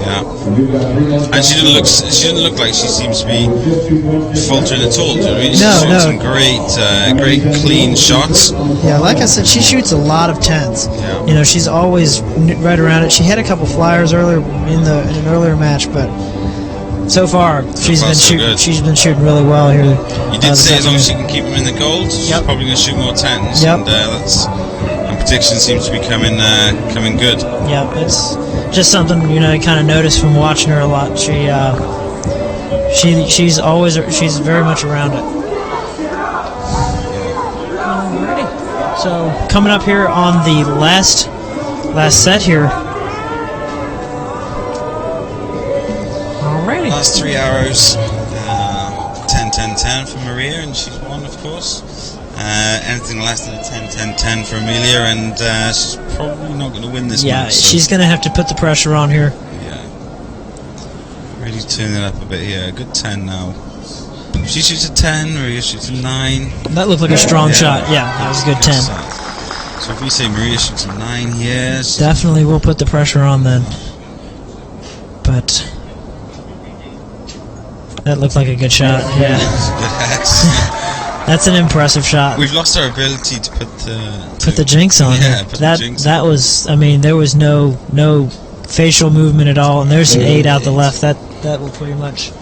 Yeah, and she didn't look like she seems to be faltering at all. Do you know what I mean? She's shooting some great clean shots. Yeah, like I said, she shoots a lot of 10s. Yeah. She's always right around it. She had a couple flyers earlier in an earlier match, but So far, she's been shooting really well here. You did say as long as she can keep him in the gold, she's probably going to shoot more 10s. Yep. And prediction seems to be coming good. Yep, it's just something you kind of notice from watching her a lot. She's very much around it. Alrighty. So coming up here on the last set here. Alrighty. Last 3 arrows, 10-10-10 for Maria, and she's won, of course. Anything less than a 10-10-10 for Amelia, and she's probably not going to win this match. Yeah, she's going to have to put the pressure on here. Yeah. Really turn it up a bit here. Good 10 now. If she shoots a 10, Maria shoots a 9. That looked like a strong shot. Yeah, that was a good 10. So if we say Maria shoots a 9 here... Definitely will put the pressure on then. But... that looked like a good shot. Yeah. That's an impressive shot. We've lost our ability to put the jinx on. Yeah, that was. I mean, there was no facial movement at all, and there's an 8 out the left. That will pretty much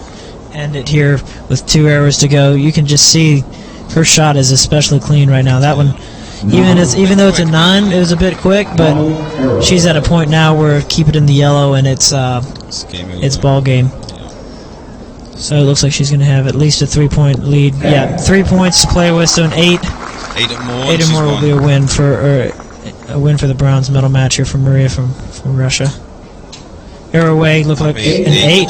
end it here with 2 arrows to go. You can just see her shot is especially clean right now. That one, even though it's a 9, it was a bit quick, but she's at a point now where keep it in the yellow and it's ball game. So it looks like she's going to have at least a 3-point lead. Yeah, 3 points to play with, so an 8. 8 or more. 8 or more will be a win for the bronze medal match here from Maria from Russia. Arrow away looked like an 8.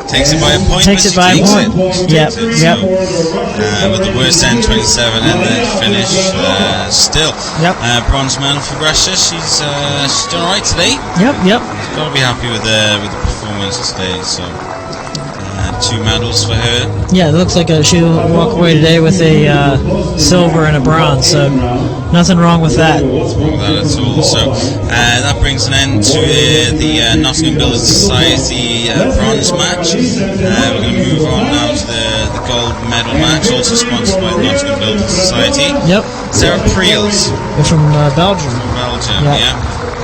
Takes it by a point. Takes it by a point. Yep. With the worst end 27 and the finish still. Yep. Bronze medal for Russia. She's done alright today. Yep. She's got to be happy with the performance today. So. 2 medals for her. Yeah, it looks like she'll walk away today with a silver and a bronze, so nothing wrong with that. Nothing wrong with that at all. So that brings an end to the Nottingham Builders Society bronze match. We're going to move on now to the gold medal match, also sponsored by the Nottingham Builders Society. Yep. Sarah Priels. They're from Belgium. From Belgium, yeah.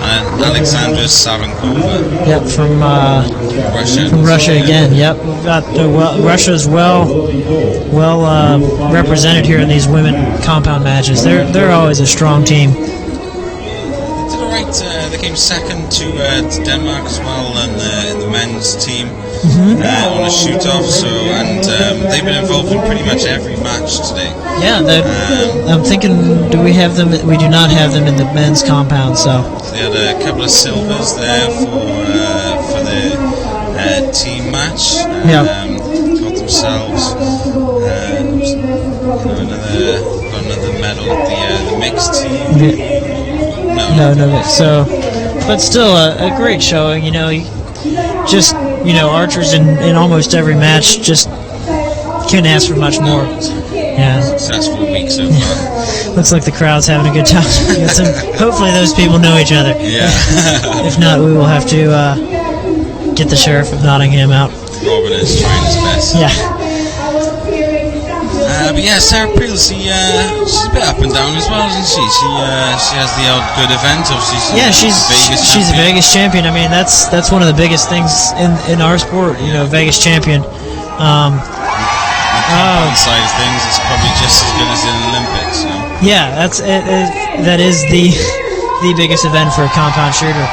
And Alexandra SAVENKOVA. Yep, from Russia. From Russia again. Yep, we've got Russia's well represented here in these women compound matches. They're always a strong team. They did alright. They came second to Denmark as well in the men's team on a shoot-off. So they've been involved in pretty much every match today. Yeah, I'm thinking, do we have them? We do not have them in the men's compound. So they had a couple of silvers there for the team match. Got themselves another medal at the mixed team. No. So, but still a great showing. Archers in almost every match just can't ask for much more. Yeah. Successful week so far. Looks like the crowd's having a good time. Hopefully those people know each other. Yeah. If not, we will have to get the Sheriff of Nottingham out. Robin is trying his best. Yeah. But yeah, Sarah Priels, she's a bit up and down as well, isn't she? She has the odd good event. She's a Vegas champion. I mean, that's one of the biggest things in our sport. Vegas champion. Side of things, it's probably just as good as the Olympics. Yeah, that is the biggest event for a compound shooter.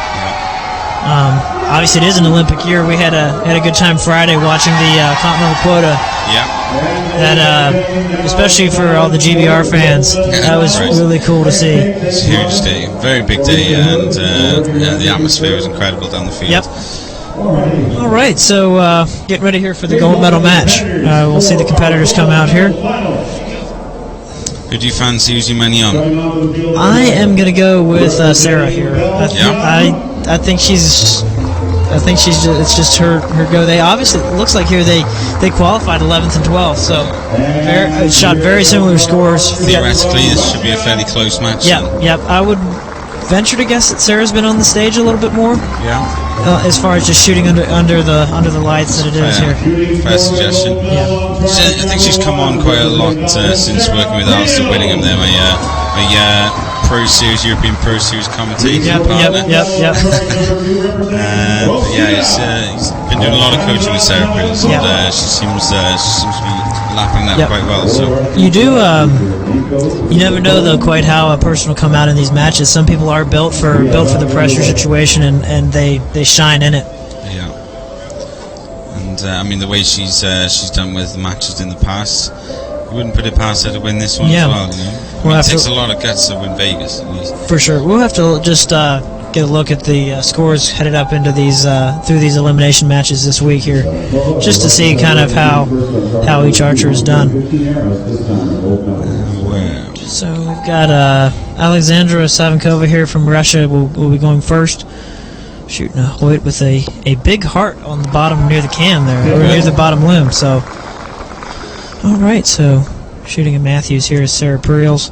Obviously, it is an Olympic year. We had a good time Friday watching the Continental Quota. Yeah. That especially for all the GBR fans, that was really cool to see. It's a huge day, very big day, and the atmosphere was incredible down the field. Yep. All right, so getting ready here for the gold medal match. We'll see the competitors come out here. Who do you fancy using money on? I am going to go with Sarah here. I think it's just her go. They obviously, it looks like here they qualified 11th and 12th, so shot very similar scores. Theoretically, this should be a fairly close match. Yep. I would venture to guess that Sarah's been on the stage a little bit more. Yeah. As far as just shooting under the lights that it is here. Fair suggestion. Yeah. I think she's come on quite a lot since working with Alistair Whittingham there. My Pro Series, European Pro Series commentating Yep. partner. Yep. But yeah, he's been doing a lot of coaching with Sarah Prills, Yep. and she seems to be lapping that quite well. So You do. You never know though quite how a person will come out in these matches. Some people are built for the pressure situation, and they shine in it. yeah, and I mean the way she's done with the matches in the past, you wouldn't put it past her to win this one Yeah. as well. You know, Well, it takes a lot of guts to win Vegas at least. For sure. We'll have to just get a look at the scores headed up into these through these elimination matches this week here, just to see kind of how each archer is done. So we've got Alexandra SAVENKOVA here from Russia. Will be going first, shooting a Hoyt with a big heart on the bottom near the cam there, or near the bottom loom. So, all right. So shooting a Matthews here is Sarah Prills,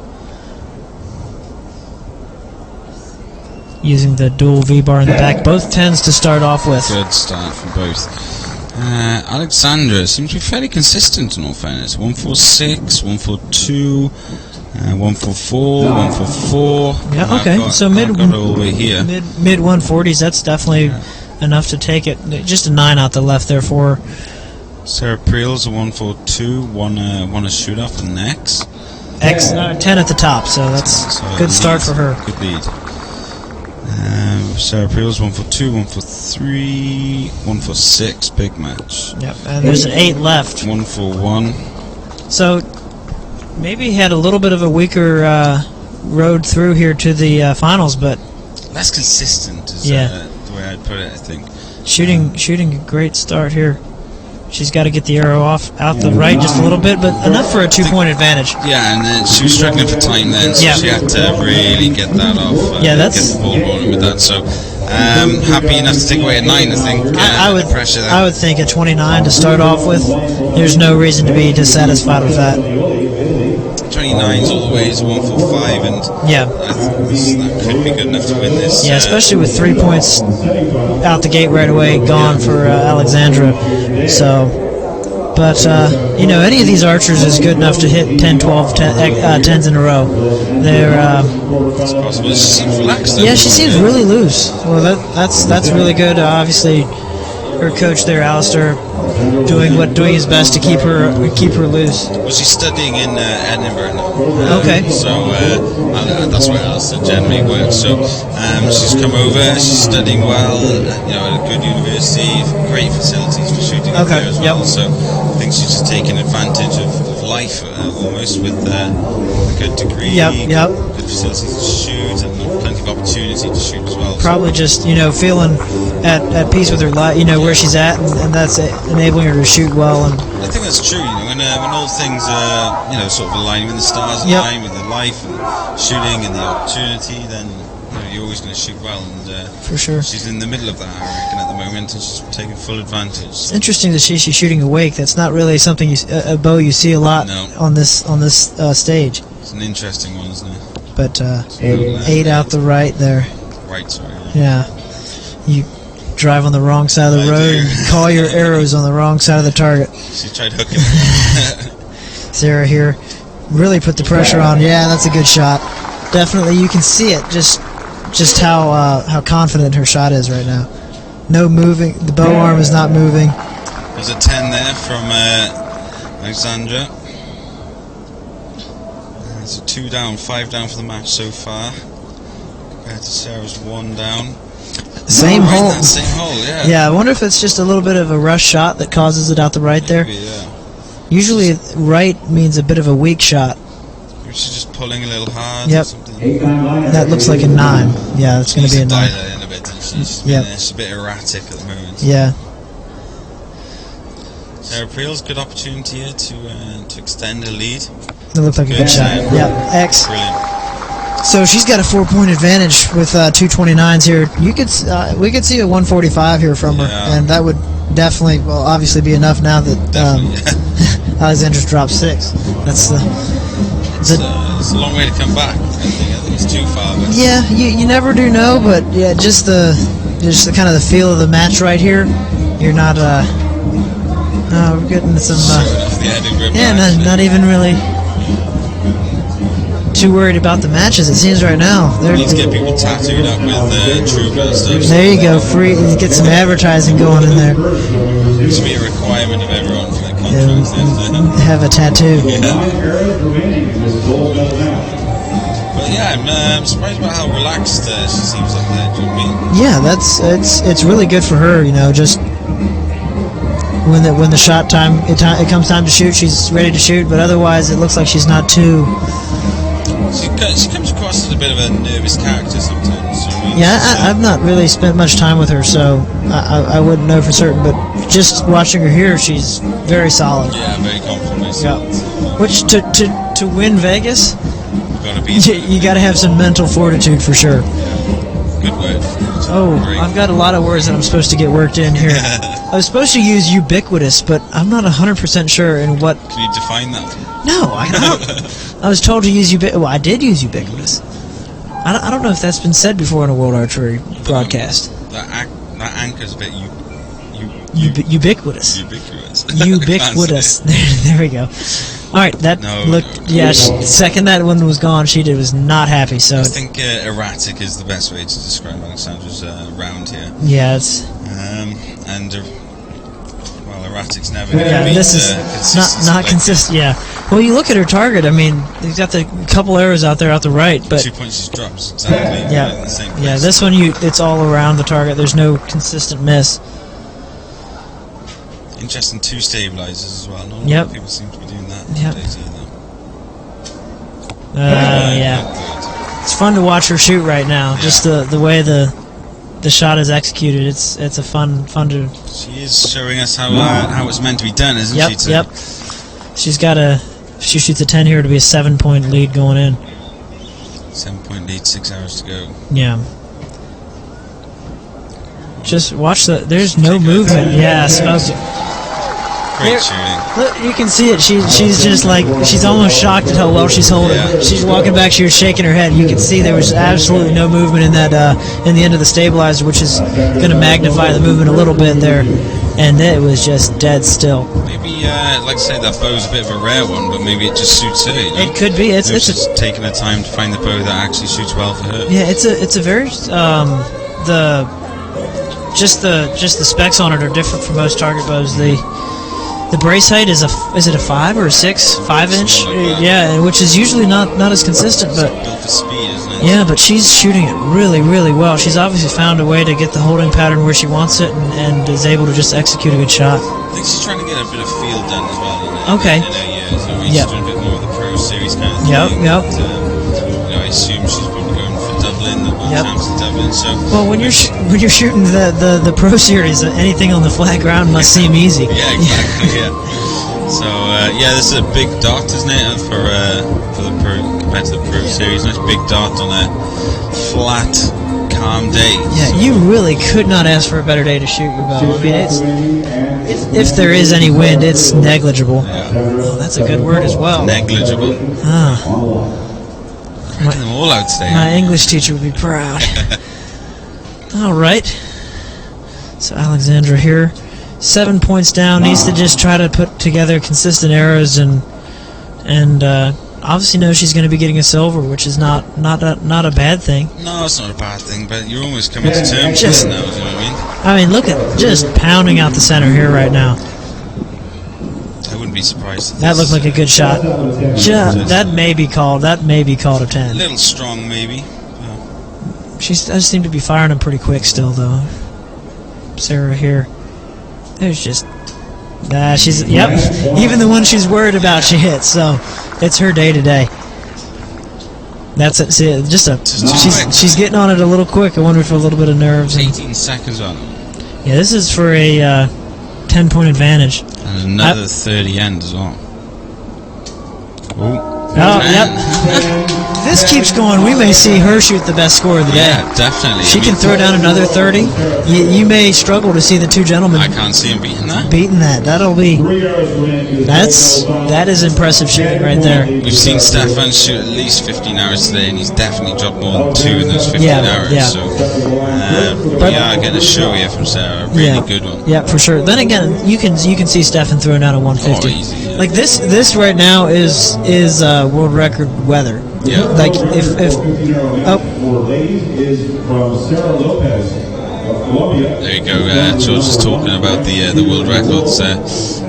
using the dual V-bar in the back. Both 10s to start off with. Good start from both. Alexandra seems to be fairly consistent in all fairness. 146, 142, 144, 144. Yeah, okay. So got all the way here. Mid 140s. That's definitely enough to take it. Just a 9 out the left there for her. Sarah Prills, a 142, won a shoot off the next. 10 at the top, so that's So good start for her. Good lead. Sarah Prills, 142, 143, 146, big match. Yep, and there's an 8 left. 141. So maybe had a little bit of a weaker road through here to the finals, but Less consistent is the way I'd put it, I think. shooting a great start here. She's got to get the arrow out the right just a little bit, but enough for a 2-point advantage. Yeah, and then she was struggling for time then, so she had to really get that off. Yeah, get the ball rolling with that. So happy enough to take away a 9, I think. I would pressure there. I would think a 29 to start off with. There's no reason to be dissatisfied with that. 29's all the way is 145, and Yeah. that could be good enough to win this. Yeah, especially with 3 points out the gate right away gone for Alexandra. So, but any of these archers is good enough to hit 10, 12, 10s in a row. They're it's possible. She seems relaxed. yeah, she seems really loose. Well, that's really good. Obviously, her coach there, Alistair, doing his best to keep her loose. Well, she's studying in Edinburgh now. Okay. So that's where Alistair generally works. So she's come over. She's studying well. At a good university, great facilities for shooting up there as well. Yep. So I think she's just taking advantage of life almost with a good degree. Yep. Good facilities to shoot and plenty of opportunity to shoot as well. Probably just feeling at peace with her life, where she's at, and that's enabling her to shoot well. And I think that's true. When all things are sort of aligning, when the stars align with the life and shooting and the opportunity, then you're always going to shoot well. And for sure, she's in the middle of that, I reckon, at the moment, and she's taking full advantage. it's interesting that she's shooting a wake. That's not really something a bow you see a lot on this stage. It's an interesting one, isn't it? But 8 out the right there. Right, sorry. Yeah, you drive on the wrong side of the road and call your arrows on the wrong side of the target. She tried hooking. Sarah here really put the pressure on. Yeah, that's a good shot. Definitely, you can see it. Just how confident her shot is right now. No moving. The bow arm is not moving. There's a 10 there from Alexandra. It's a 2 down, 5 down for the match so far. Compared to Sarah's 1 down. Same hole. That same hole, yeah. Yeah, I wonder if it's just a little bit of a rush shot that causes it out the right there. Maybe, yeah. Usually, right means a bit of a weak shot. Maybe she's just pulling a little hard Yep. or something. That looks like a 9. Yeah, that's going to be a 9. Dial that in a bit, doesn't she? She's a bit erratic at the moment. Yeah. Sarah Prills, good opportunity here to extend her lead. It looked like a good shot. Yeah, X. Brilliant. So she's got a 4-point advantage with 229s here. We could see a 145 here from her, and that would definitely, obviously be enough now that Alexandra's dropped 6. That's it's a long way to come back. I think it's too far. But yeah, you never do know, but yeah, just the kind of the feel of the match right here. You're not. We're getting some. Showing off the Edinburgh Yeah, match, not even really too worried about the matches, it seems right now. We need to get people tattooed up with Trouba stuff. There you go, free. Get some advertising going in there. It should be a requirement of everyone for their contracts. Have a tattoo. But yeah, I'm surprised about how relaxed she seems up there. Do you know what I mean? Yeah, it's really good for her. Just when the shot time it comes time to shoot, she's ready to shoot. But otherwise, it looks like she's not too. She comes across as a bit of a nervous character sometimes. Yeah, I've not really spent much time with her, so I wouldn't know for certain. But just watching her here, she's very solid. Yeah, very confident. Yeah. Which to win Vegas, gotta be you got to have some mental fortitude for sure. Good word. Oh, I've got a lot of words that I'm supposed to get worked in here. I was supposed to use ubiquitous, but I'm not 100% sure in what. Can you define that? No, I don't. I was told to use ubiquitous. Well, I did use ubiquitous. I don't know if that's been said before in a World Archery broadcast. That anchor's a bit ubiquitous. Ubiquitous. Ubiquitous. There we go. All right, that looked. Yeah, second that one was gone, she was not happy. So I think erratic is the best way to describe Alexandra's round here. Yeah, it's. Well, erratic's never. Yeah, this is not consistent. Yeah. Well, you look at her target. I mean, you've got the couple arrows out there out the right, but 2 points just drops exactly. Yeah. In the same place. Yeah. This one, it's all around the target. There's no consistent miss. Interesting, 2 stabilizers as well. Not a lot of people seem to be doing that. Yep. Yeah. It's fun to watch her shoot right now. Yeah. Just the way the shot is executed. It's a fun to. She is showing us how it's meant to be done, isn't she? Yep. She shoots a 10 here to be a 7-point lead going in. 7-point lead, 6 hours to go. Yeah. Just watch there's no movement. Yeah, smoked it. Great shooting. Look, you can see it. She's just like, she's almost shocked at how well she's holding. Yeah. She's walking back, she was shaking her head. You can see there was absolutely no movement in that in the end of the stabilizer, which is going to magnify the movement a little bit there. And it was just dead still. Maybe, like I say, that bow's a bit of a rare one, but maybe it just suits her. You know? It could be. It's just taking her time to find the bow that actually suits well for her. Yeah, it's a very Just the specs on it are different from most target bows. The brace height is it a 5 or a 6, 5-inch? Like yeah, which is usually not as consistent. But built for speed, isn't it? Yeah, but she's shooting it really, really well. She's obviously found a way to get the holding pattern where she wants it, and is able to just execute a good shot. I think she's trying to get a bit of feel done as well. Okay. In her years, she's doing a bit more of the Pro Series kind of thing. Yep. I assume she's probably going for Dublin, the World Champs in Dublin. So well, when you're shooting the Pro Series, anything on the flat ground must seem easy. Yeah, exactly. Yeah. So this is a big dot, isn't it, for the Pro compared to the Pro Series? Nice big dot on a flat, calm day. Yeah, you really could not ask for a better day to shoot your bow. I mean, if there is any wind, it's negligible. Yeah. Oh, that's a good word as well. Negligible. Cracking them all out today. My English teacher would be proud. All right. So Alexandra here, 7 points down. Needs to just try to put together consistent arrows and obviously knows she's going to be getting a silver, which is not a bad thing. No, it's not a bad thing, but you're almost coming to terms with it now. You know what I mean, look at just pounding out the center here right now. I wouldn't be surprised. That looked like a good shot. That may be called a 10. A little strong, maybe. She does seem to be firing them pretty quick still, though. Sarah here. There's just. She's. Yep. Even the one she's worried about, she hits. So it's her day today. That's it. See, she's getting on it a little quick. I wonder if a little bit of nerves. 18 seconds on. Yeah, this is for a 10-point advantage. And another 30 end as well. Yep. This keeps going. We may see her shoot the best score of the day. Yeah, definitely. She can throw down another 30. You may struggle to see the two gentlemen. I can't see him beating that. That'll be. That is impressive shooting right there. We've seen Stefan shoot at least 15 hours today, and he's definitely dropped more than 2 in those 15 hours. Yeah. So we are getting a show here from Sarah. A really good one. Yeah, for sure. Then again, you can see Stefan throwing out a 150. Oh, easy. Yeah. Like this right now is world record weather. Yeah. Like if for ladies is from Sarah Lopez of Colombia. There you go. George is talking about the world records.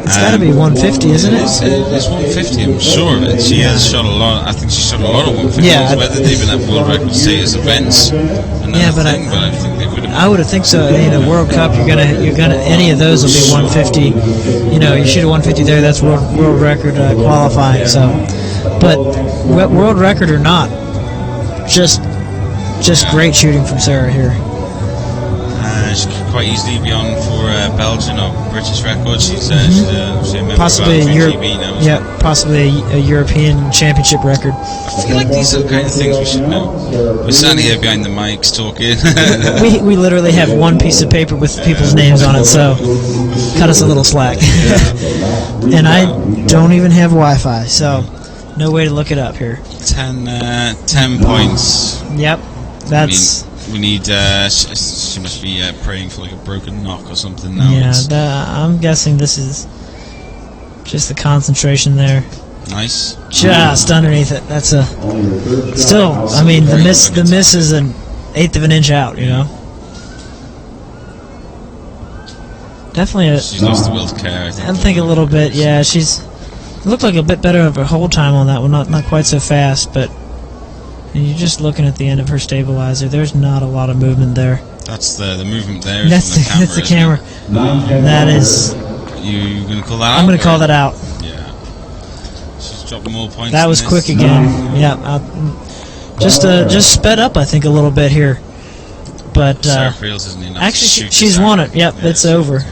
it's got to be 150, isn't it? It's 150. I'm sure of it. She has shot a lot. I think she shot a lot of 150s. Yeah. Whether they've been at world record status events, but I think they would have. I would have think so. In a World Cup, you're gonna any of those will be 150. You know, you shoot a 150 there. That's world record qualifying. So, but world record or not, just great shooting from Sarah here. She could quite easily be on for Belgian or British records. She's a member Possibly of a TV now. Yeah, possibly a European Championship record. I feel like these are the kind of things we should know. We're standing here behind the mics talking. we literally have one piece of paper with people's names on it, so cut us a little slack. And I don't even have Wi-Fi, so no way to look it up here. 10 points. Yep, that's. We need. She must be praying for like a broken knock or something now. Yeah, I'm guessing this is just the concentration there. Nice. Just underneath it. That's a. Still, I mean, the miss is an eighth of an inch out. You know. Definitely. She's lost the will to care. I think a little bit. Yeah, she's looked like a bit better of a hold time on that one. Not quite so fast, but. And you're just looking at the end of her stabilizer. There's not a lot of movement there. That's the movement there. That's the camera. That is. You going to call that out? I'm going to call that out. Yeah. She's dropped more points. That was quick again. Yeah. Just sped up, I think, a little bit here. But Sarah feels isn't enough. Actually, she's won it. Yep, yeah, it's over.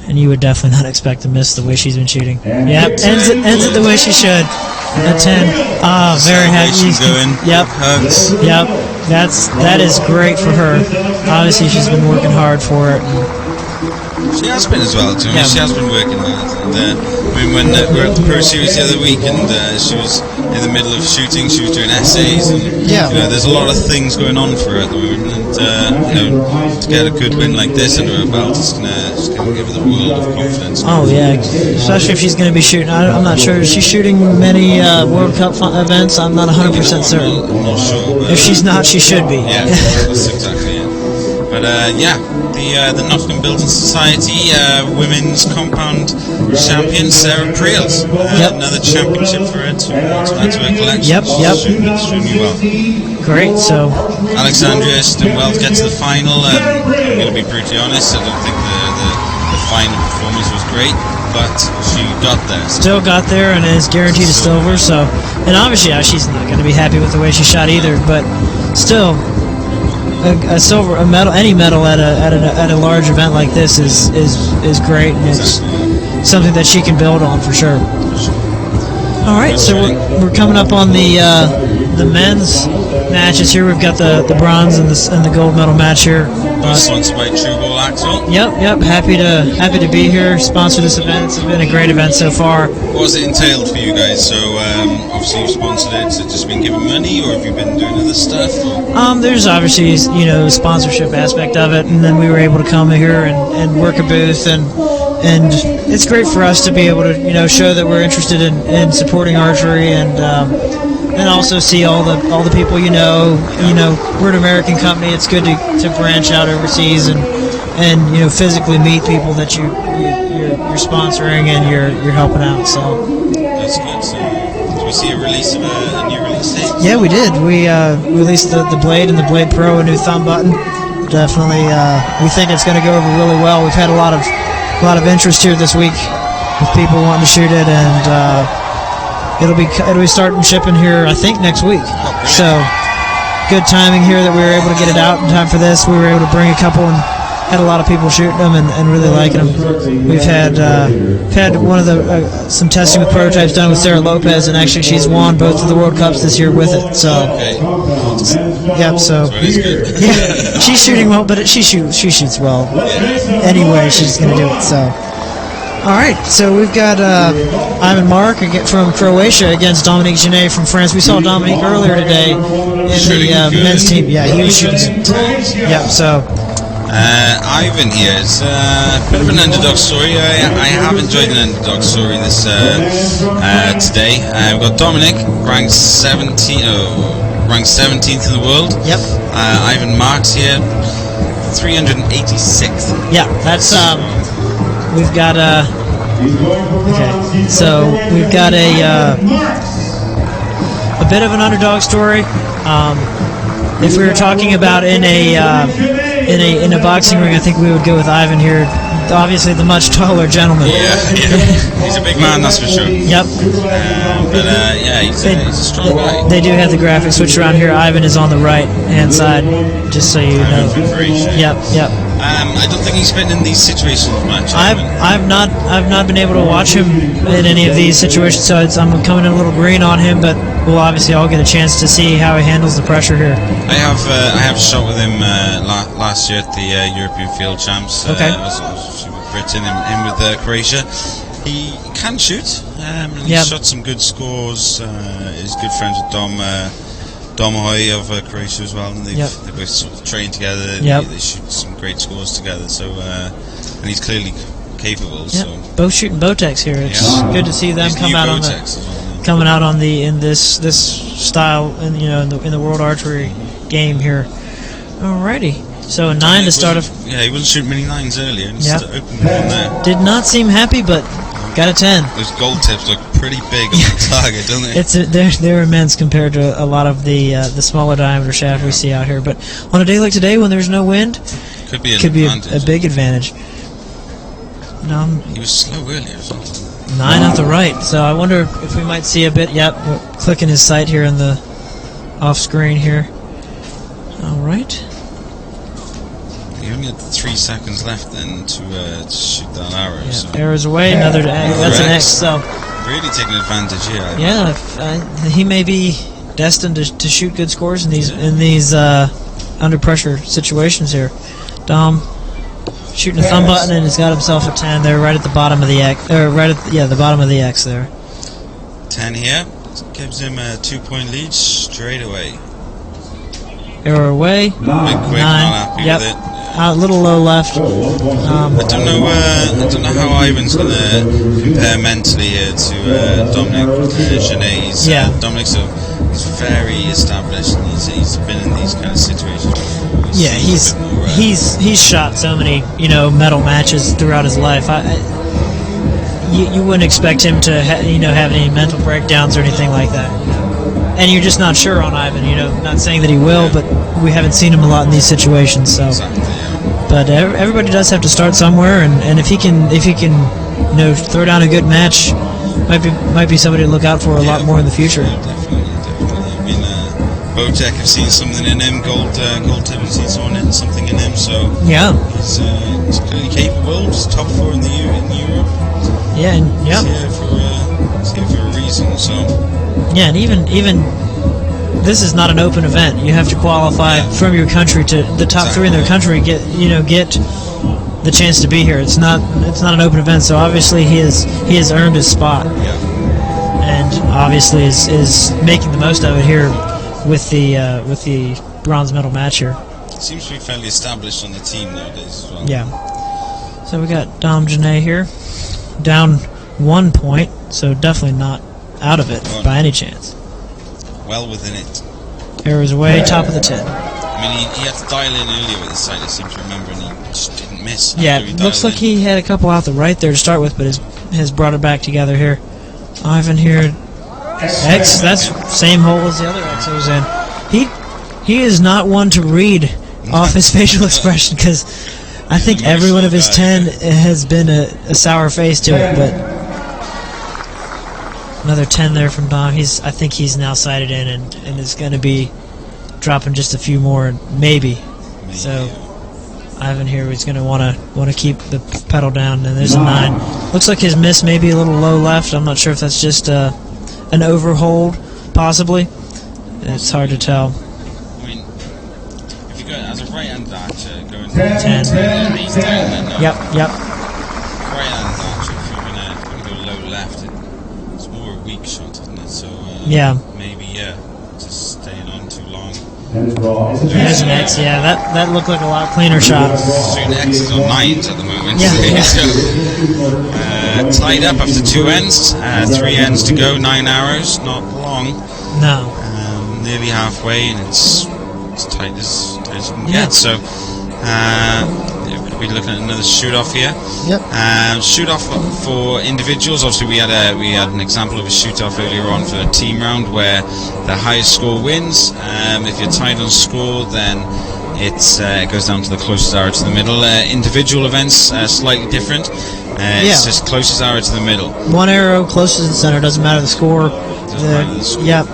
And you would definitely not expect to miss the way she's been shooting. Yep, ends it the way she should. A 10. Ah, very happy. Yep. Hugs. Yep. That is great for her. Obviously, she's been working hard for it. She has been as well, too. Yeah. She has been working hard. And, I mean, when we were at the Pro Series the other week, and she was in the middle of shooting, she was doing essays, and there's a lot of things going on for her at the moment. And to get a good win like this under her belt is gonna give her the world of confidence. Oh yeah, especially if she's going to be shooting. I'm not sure. Is she shooting many World Cup events? I'm not 100% certain. I'm not sure. If she's not, she should be. Yeah, that's exactly it. But the Nottingham Building Society Women's Compound Champion Sarah Preels. Another championship for her to add to her collection. Yep. Extremely well. Great. So Alexandra is doing well to get to the final. I'm going to be brutally honest. I don't think the final performance was great, but she got there. Still got there and is guaranteed a silver. So, and obviously she's not going to be happy with the way she shot either, but still. A silver, a medal, any medal at a large event like this is great, and it's something that she can build on for sure. All right, so we're coming up on the men's matches here. We've got the bronze and the gold medal match here. Sponsored by True Ball Axel. Yep. Happy to be here. Sponsor this event. It's been a great event so far. What was it entailed for you guys? So obviously you sponsored it. Has it just been giving money, or have you been doing other stuff? There's obviously sponsorship aspect of it, and then we were able to come here and work a booth, and it's great for us to be able to show that we're interested in supporting archery, and also see all the people we're an American company. It's good to branch out overseas and physically meet people that you're sponsoring and you're helping out. So that's good. So did we see a release of a new release date? Yeah, we did. We released the Blade and the Blade Pro, a new thumb button. Definitely, we think it's going to go over really well. We've had a lot of interest here this week with people wanting to shoot it, and it'll be starting shipping here, I think, next week. So good timing here that we were able to get it out in time for this. We were able to bring a couple and had a lot of people shooting them and really liking them. We've had one of some testing with prototypes done with Sarah Lopez, and actually she's won both of the World Cups this year with it. So yep. So yeah, she's shooting well, but she shoots well. Anyway, she's going to do it. So. All right, so we've got Ivan Mark from Croatia against Dominique Genet from France. We saw Dominique earlier today in the men's team. Yeah, he was shooting. Yeah, so Ivan here. It's a bit of an underdog story. I have enjoyed an underdog story this today. We've got Dominic, ranked 17th in the world. Yep. Ivan Marks here, 386th. Yeah, that's we've got okay. So we've got a bit of an underdog story. If we were talking about in a boxing ring, I think we would go with Ivan here. Obviously, the much taller gentleman. Yeah. He's a big man, that's for sure. Yep. He's a strong guy. They do have the graphics switched around here. Ivan is on the right-hand side, just so you know. Yep. I don't think he's been in these situations much. I've not been able to watch him in any of these situations, so I'm coming in a little green on him. But we'll obviously all get a chance to see how he handles the pressure here. I have a shot with him last year at the European Field Champs. Okay. I was with Britain and with Croatia. He can shoot. He's shot some good scores. He's good friends with Dom Hoy of Croatia as well, and they both sort of train together. They shoot some great scores together. So, and he's clearly capable. Yep. So both shooting Botex here. It's good to see them come out in this style, and in the World Archery game here. Alrighty. So a 9 to start off. Yeah, he wasn't shooting many 9s earlier. And just opened one there. Did not seem happy, but got a 10. Those gold tips look pretty big on the target, don't they? They're immense compared to a lot of the smaller diameter shaft we see out here. But on a day like today, when there's no wind, could be a big advantage. No, he was slow earlier as well. 9 at the right. So I wonder if we might see a bit. Yep, we're clicking his sight here in the off screen here. All right. You only had 3 seconds left then to shoot that arrow. Yeah, so. Arrows away, another that's an X. So really taking advantage here. Yeah, he may be destined to shoot good scores in these under pressure situations here. Dom shooting a thumb button and he's got himself a 10 there, right at the bottom of the X. The bottom of the X there. 10 here gives him a 2-point lead straight away. Arrow away. Quick, 9. not happy with it. A little low left. I don't know how Ivan's going to compare mentally here to Dominic Genet. Dominic's he's very established, and he's been in these kind of situations before. He's shot so many medal matches throughout his life. You wouldn't expect him to have any mental breakdowns or anything like that. And you're just not sure on Ivan. Not saying that he will, but we haven't seen him a lot in these situations. So. Exactly, But everybody does have to start somewhere, and if he can throw down a good match, might be somebody to look out for a lot more in the future. Yeah, definitely. I mean, Botek, I've seen something in him. Gold Tip, I've seen something in him. So he's clearly capable. Just top 4 in Europe. He's here for a reason. So and even. This is not an open event. You have to qualify from your country to the top 3 in their country. Get the chance to be here. It's not an open event. So obviously he has earned his spot, and obviously is making the most of it here with the bronze medal match here. Seems to be fairly established on the team nowadays as well. Yeah. So we got Dom Genet here, down 1 point. So definitely not out of it by any chance. Well within it. Arrows away, top of the 10. I mean, he had to dial in earlier with his sight, I seem to remember, and he just didn't miss. Yeah, looks like he had a couple out the right there to start with, but has brought it back together here. Ivan here, X, that's same hole as the other X I was in. He is not one to read off his facial expression, because I think every one of his 10 has been a sour face to it, but... Another 10 there from Dom. I think he's now sighted in and is going to be dropping just a few more, maybe. So Ivan here is going to want to keep the pedal down. And there's a 9. Looks like his miss may be a little low left. I'm not sure if that's just an overhold, possibly. It's hard to tell. I mean, if you go as a right-hand archer, going 10. Yep. Right-hand archer, if you're going to go low left, it's more a weak shot, isn't it? So maybe just staying on too long. And the draw is a There's an X. Yeah, that looked like a lot cleaner shot. Soon X is on 9s at the moment. Yeah. So, tied up after 2 ends, 3 ends to go, 9 hours, not long. No. Nearly halfway, and it's tight as you can Yeah. get. So, we're going to be looking at another shoot-off here. Yep. Shoot-off for individuals. Obviously, we had an example of a shoot-off earlier on for a team round where the highest score wins. If you're tied on score, then it goes down to the closest arrow to the middle. Individual events are slightly different. It's just closest arrow to the middle. One arrow closest to the center, doesn't matter the score. Yeah,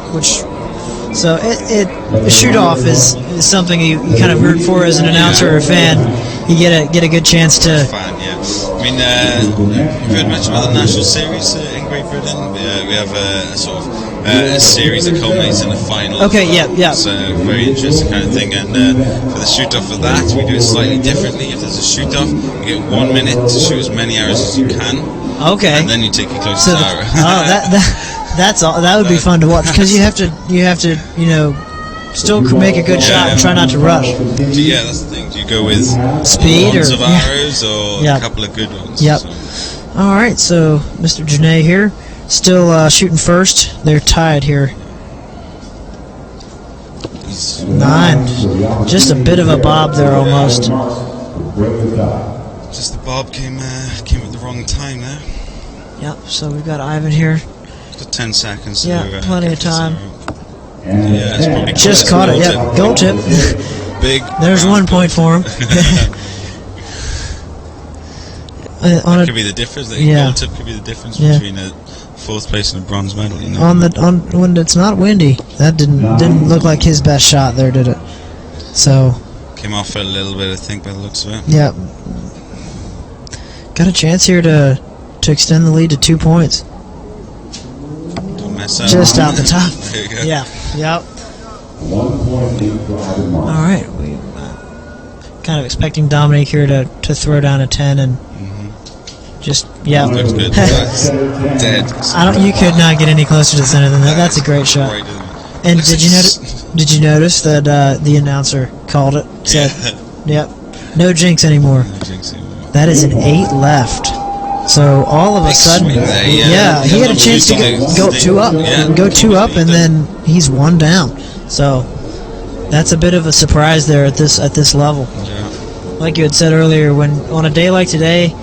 so a shoot off is something you kind of root for as an announcer or a fan. You get a good chance to. Fan, yeah. I mean, you've heard much about the national series in Great Britain. We have a sort of a series that culminates in a final. Okay, yeah. It's a very interesting kind of thing. And for the shoot off of that, we do it slightly differently. If there's a shoot off, you get 1 minute to shoot as many arrows as you can. Okay. And then you take your closest arrow. That's all. That would be fun to watch because you have to still make a good shot and try not to rush. Yeah, that's the thing. Do you go with speed lots of arrows or a couple of good ones? Yep. So. All right. So Mr. Janae here, still shooting first. They're tied here. 9. Just a bit of a bob there almost. Just the bob came at the wrong time there. Yep. So we've got Ivan here. Got 10 seconds. Yeah, plenty of time. Yeah, it's probably just caught it. Yep, goal tip. Big. There's 1 point for him. That could be the difference. The goal tip could be the difference between a 4th place and a bronze medal. You know? When it's not windy, that didn't look like his best shot there, did it? So came off a little bit, I think, by the looks of it. Yeah. Got a chance here to extend the lead to 2 points. Don't mess up. Just out the top. There you go. Yeah. Yep. 1 point lead for Ivan Mark. All right. We kind of expecting Dominic here to throw down a 10 and just looks good. That's dead. You could not get any closer to the center than that. That's a great shot. Right, and did you notice that the announcer called it? Said, "Yep, no jinx anymore." No jinx anymore. That is an 8 left. So all of a sudden, he had a chance to go 2 up, and then he's 1 down. So that's a bit of a surprise there at this level. Yeah. Like you had said earlier, when on a day like today,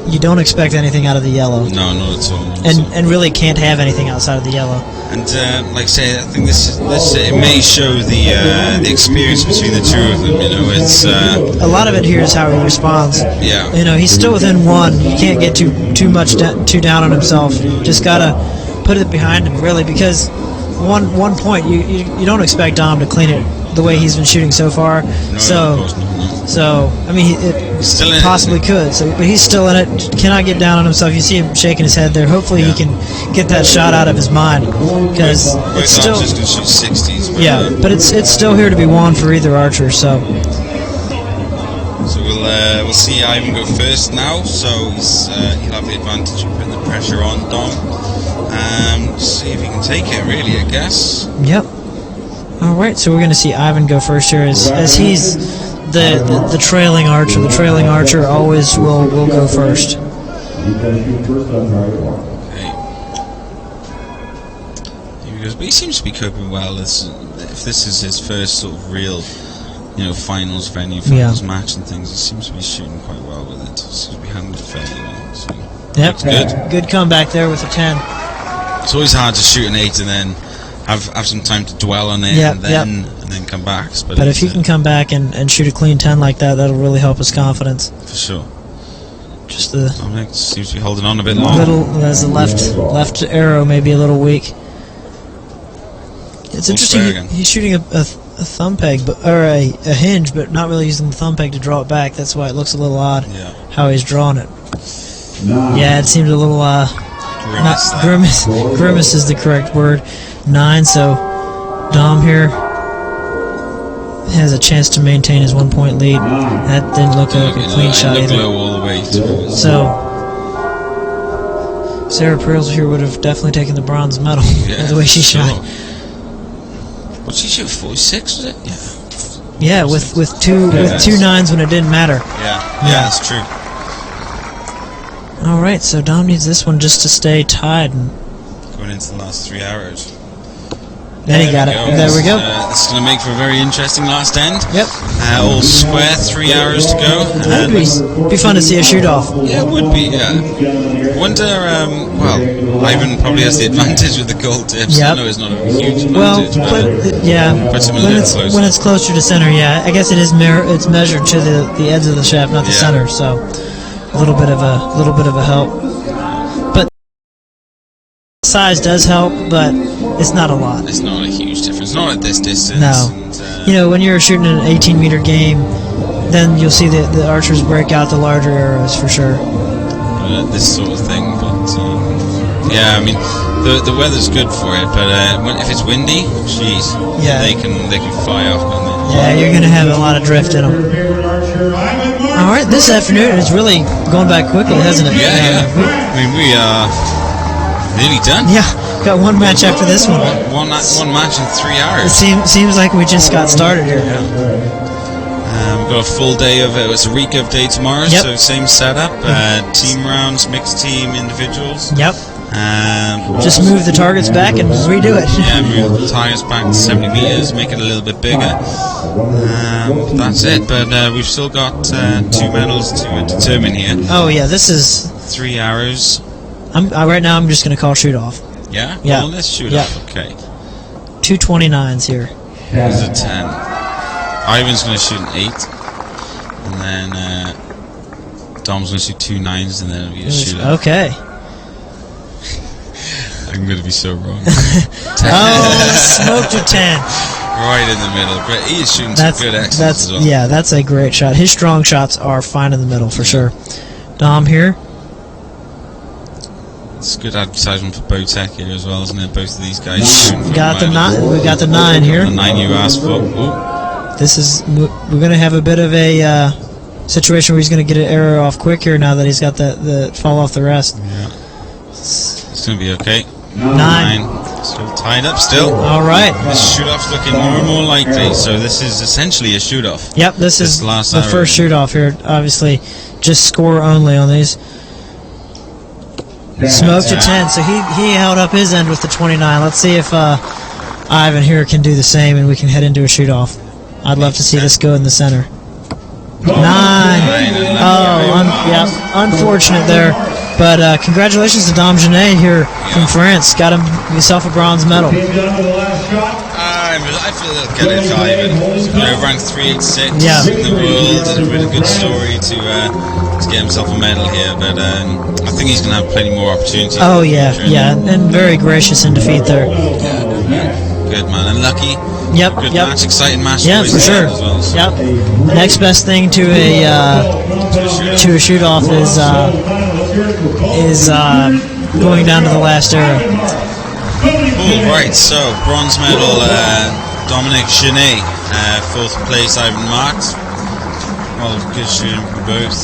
you don't expect anything out of the yellow. No, not at all. And really can't have anything outside of the yellow. And like I say, I think this it may show the experience between the two of them. You know, it's a lot of it here is how he responds. Yeah. You know, he's still within 1. You can't get too down on himself. Just gotta put it behind him, really, because one point you don't expect Dom to clean it the way he's been shooting so far. No, of course not. So I mean, it possibly could. So, but he's still in it. Cannot get down on himself. You see him shaking his head there. Hopefully, he can get that shot out of his mind because it's still just going to shoot 60s. But it's still here to be won for either archer. So we'll see Ivan go first now. So he'll have the advantage of putting the pressure on Dom. See if he can take it. Really, I guess. Yep. All right. So we're going to see Ivan go first here as he's the trailing archer. The trailing archer always will go first. Okay. But he seems to be coping well. If this is his first sort of real, finals venue, finals match and things, he seems to be shooting quite well with it. Seems to be handling it fairly well. So yep. Good. Good comeback there with a 10. It's always hard to shoot an 8 and then have some time to dwell on it and then come back. But if he can come back and shoot a clean 10 like that, that'll really help his confidence. For sure. Just the Dominic seems to be holding on a bit long. As the left arrow may be a little weak. It's interesting. He's shooting a thumb peg, or a hinge, but not really using the thumb peg to draw it back. That's why it looks a little odd how he's drawing it. Yeah, it seems a little grimace is the correct word. 9. So Dom here has a chance to maintain his 1 point lead. That didn't look like a clean shot either. Low all the way through. So Sarah Pearls here would have definitely taken the bronze medal the way she shot. What's he shoot? 46 was it? Yeah. Yeah, with two 9s when it didn't matter. Yeah, that's true. All right, so Dom needs this one just to stay tied. And going into the last 3 hours. Then he got it. There we go. This is going to make for a very interesting last end. Yep. All square, 3 hours to go. It'd be fun to see a shoot-off. Yeah, it would be, yeah. Wonder, well, Ivan probably has the advantage with the gold tips. Yep. I know it's not a huge Well, advantage, puts him a when little it's closer. when it's closer to center, yeah. I guess it is it's measured to the edge of the shaft, not the center. So a little bit of a help. But size does help, but it's not a lot. It's not a huge difference. Not at this distance. No. And, when you're shooting an 18-meter game, then you'll see the archers break out the larger arrows for sure. This sort of thing, but yeah, I mean the weather's good for it, but if it's windy, jeez, they can fly off. Yeah, you're gonna have a lot of drift in them. All right, this afternoon is really going by quickly, hasn't it? Yeah. I mean, we are nearly done. Yeah, got one match after this one. One match in 3 hours. It seems like we just got started here. We've got a full day of it. It's a recurve day tomorrow, so same setup. Team rounds, mixed team, individuals. Yep. Just move the targets back and redo it. Yeah, move the targets back to 70 meters, make it a little bit bigger. That's it. But we've still got 2 medals to determine here. Oh yeah, this is 3 hours. Right now I'm just going to call shoot off. Yeah? Yeah. Well, let's shoot off. Okay. 229s here. Here's a 10. Ivan's going to shoot an 8. And then Dom's going to shoot 2 9s, and then it'll be a shoot off. Okay. I'm going to be so wrong. Smoked a 10. Right in the middle. But he is shooting some good X's as well. Yeah, that's a great shot. His strong shots are fine in the middle for sure. Dom here. It's good advertisement for Bowtech here as well, isn't it? Both of these guys. We got the 9 here. The 9 you asked for. We're going to have a bit of a situation where he's going to get an arrow off quick here now that he's got the fall off the rest. Yeah. It's going to be okay. 9. Still tied up still. All right. This shoot-off's looking more and more likely, so this is essentially a shoot-off. Yep, this is the first shoot-off here. Obviously, just score only on these. Smoked a 10, so he held up his end with the 29. Let's see if Ivan here can do the same and we can head into a shoot-off. I'd love to see this go in the center. 9. Unfortunate there. But congratulations to Dom Genet here from France. Got himself a bronze medal. I feel they'll get it for Ivan. Ranked 386 in the world. It's a really good story to get himself a medal here. But I think he's going to have plenty more opportunities. Oh, yeah, and very gracious in defeat there. Yeah, good man. And lucky. Yep. Good match, exciting match. Yeah, for sure. As well, so. Yep. The next best thing to a shoot off is going down to the last arrow. Cool, right, so bronze medal Dominic Genet, 4th place Ivan Marks. Well, good shooting for both.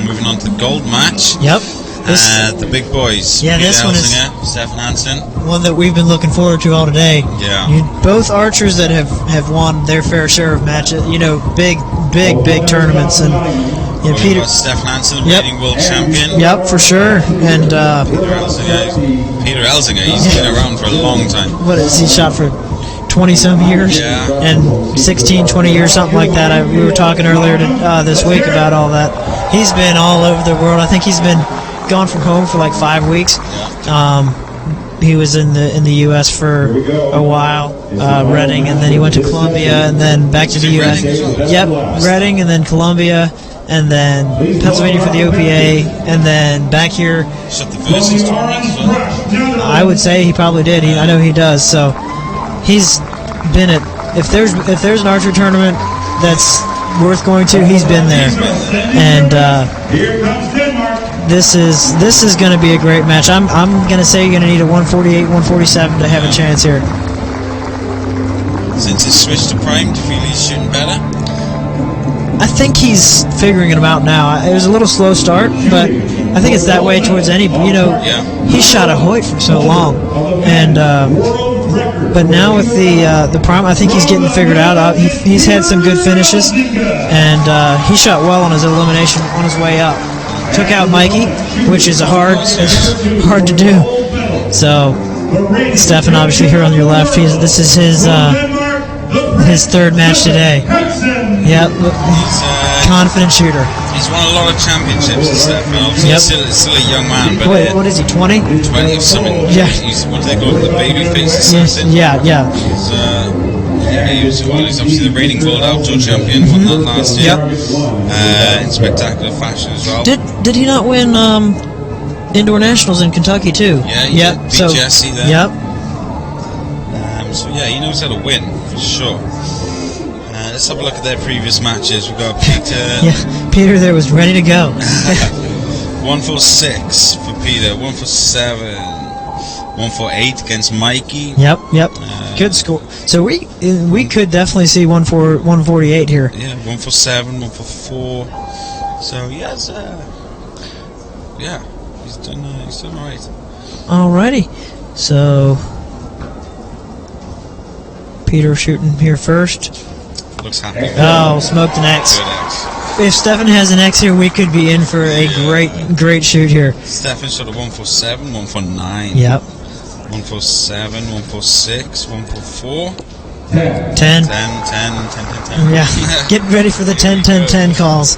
Moving on to the gold match. Yep. The big boys. Yeah, Peter this one is Stefan Hansen. One that we've been looking forward to all day. Yeah. Both archers that have won their fair share of matches. Big tournaments and. Yeah, Stefan Hansen, the reigning world champion. Yep, for sure. And Peter Elzinger, he's been around for a long time. What is he shot for? 20-some years? Yeah. And 16, 20 years, something like that. We were talking earlier this week about all that. He's been all over the world. I think he's been gone from home for like 5 weeks. He was in the U.S. for a while, Reading, and then he went to Columbia, and then back to the U.S. Yep, Reading, and then Columbia, and then Pennsylvania for the OPA, and then back here. Shot the Versus tournament as well? I would say he probably did. I know he does. So he's been at. If there's an archery tournament that's worth going to, he's been there. And this is going to be a great match. I'm going to say you're going to need a 148, 147 to have a chance here. Since he's switched to prime, do you feel he's shooting better? I think he's figuring it out now. It was a little slow start, but I think it's that way towards any. He shot a Hoyt for so long, and But now with the prime, I think he's getting figured out. He's had some good finishes, and he shot well on his elimination on his way up. Took out Mikey, which is hard to do. So Stefan, obviously here on your left, this is his third match today. Yep, confident shooter. He's won a lot of championships and stuff, and obviously he's still a young man. But wait, what is he, 20? 20 or something. Yeah. He's, what do they call it, the baby face assassin? Yeah. He's obviously the reigning world outdoor champion, won that last year. In spectacular fashion as well. Did he not win indoor nationals in Kentucky too? Yeah, he did beat Jesse there. Yep. So yeah, he knows how to win, for sure. Let's have a look at their previous matches. We've got Peter. Yeah, Peter there was ready to go. 146 for Peter, 147, 148 against Mikey. Yep. Good score. So we could definitely see 148 here. Yeah, 147, 144. So yes, he's done all right. Alrighty, so Peter shooting here first. Looks happy. Oh, smoked an X. Good X. If Stefan has an X here, we could be in for a great shoot here. Stefan shot a 147, 149. Yep. 147, 146, 144. 10. 10. Yeah. Get ready for the 10 calls.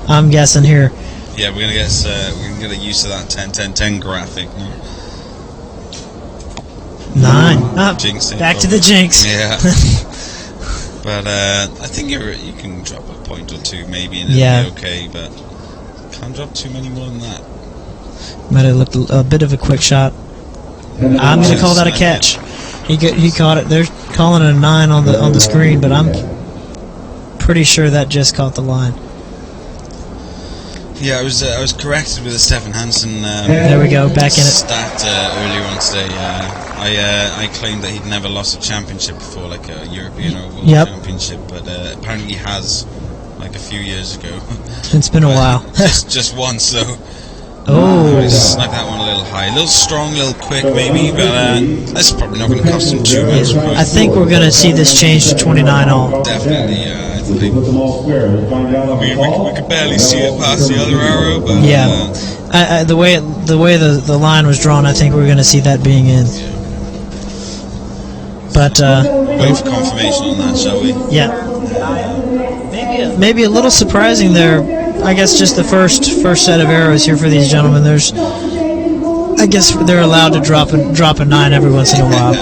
I'm guessing here. Yeah, we're gonna get used to that 10 graphic. 9. Back to the jinx. Yeah. But I think you can drop a point or two maybe and it'll be okay, but can't drop too many more than that. Might have looked a bit of a quick shot. I'm going to call that a catch. He caught it. They're calling it a 9 on the screen, but I'm pretty sure that just caught the line. Yeah, I was corrected with the Stefan Hansen. There we go, back in it. Stat earlier on today. I claimed that he'd never lost a championship before, like a European or World Championship, but apparently he has, like a few years ago. It's been a while. just once, though. Oh. Snuck that one a little high. A little strong, a little quick, maybe, but that's probably not going to cost him too much. I think we're going to see this change to 29 all. Definitely, yeah. I think we could barely see it past the other arrow, but the way the line was drawn, I think we're going to see that being in. But wait for confirmation on that, shall we? Yeah. Maybe a little surprising there. I guess just the first set of arrows here for these gentlemen. I guess they're allowed to drop a 9 every once in a while.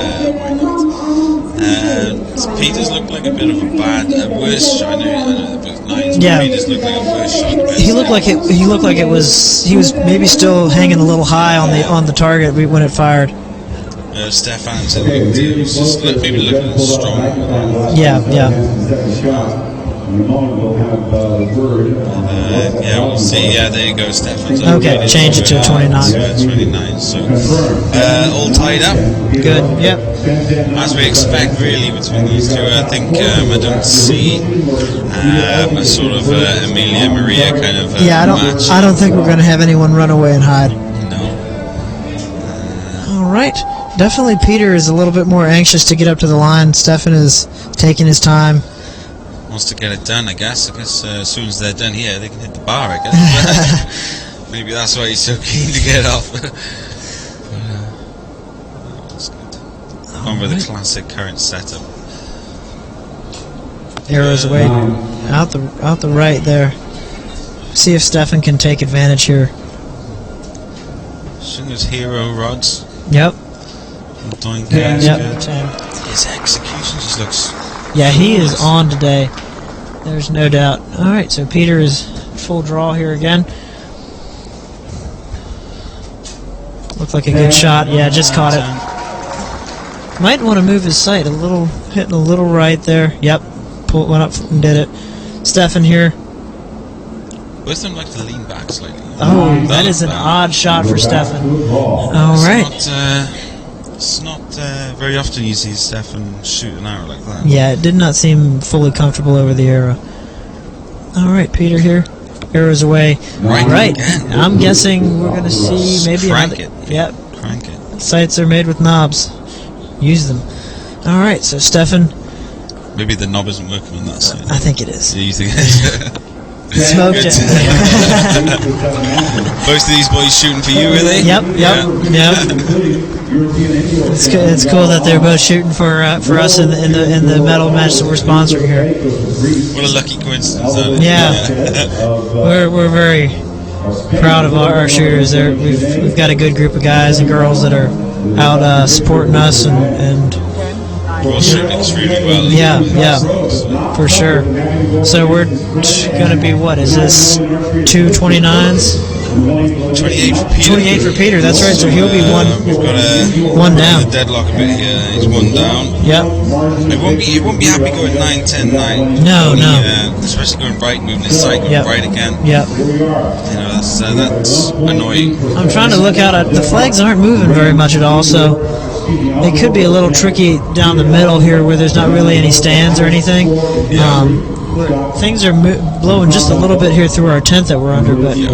Peters looked like a bit of a worse shot. I know the 9s. Yeah. Peters looked like a worse shot. He looked like it was. He was maybe still hanging a little high on the target when it fired. Stefan said he was just maybe looking a little strong. Yeah. We'll see. Yeah, there you go, Stefan. Okay, change it to 29. 29. So, all tied up. Good. Yep. As we expect, really, between these two. I think I don't see a sort of Emilia Maria kind of match. I don't think we're going to have anyone run away and hide. No. All right. Definitely, Peter is a little bit more anxious to get up to the line. Stefan is taking his time. Wants to get it done, I guess. As soon as they're done here, they can hit the bar, I guess. Maybe that's why he's so keen to get off. That's good. Gone with the classic current setup. Arrows away, out the right there. See if Stefan can take advantage here. Shouldn't hero rods. Yep. Yep. His execution just looks. Yeah, he is on today. There's no doubt. All right, so Peter is full draw here again. Looked like a good shot. Yeah, just caught it. Might want to move his sight a little, hitting a little right there. Yep, went up and did it. Stefan here. Both of them like to lean back slightly. Oh, that is an odd shot for Stefan. All right. It's not very often you see Stefan shoot an arrow like that. Yeah, it did not seem fully comfortable over the arrow. All right, Peter here. Arrows away. Right. I'm guessing we're going to see maybe crank it. Yep. Crank it. Sights are made with knobs. use them. All right, so Stefan, Maybe the knob isn't working on that side. I think it is. Do you think it is? Smoked it. Both of these boys shooting for you, are they? Yep. It's cool that they're both shooting for us in the medal match that we're sponsoring here. What a lucky coincidence that is. Yeah, we're very proud of our shooters. We've got a good group of guys and girls that are out supporting us and We're all shooting extremely well. yeah, for sure. So we're going to be, what is this, 229s? 28 for Peter. 28 for Peter, that's right. So he'll be We've got one down. A deadlock a bit here. He's one down. Yep. He won't be happy going 9, 10, 9. No. Especially going right, moving his sight, going right again. Yep. You know, that's annoying. I'm trying to look out at the flags aren't moving very much at all, so it could be a little tricky down the middle here where there's not really any stands or anything. Things are blowing just a little bit here through our tent that we're under, but I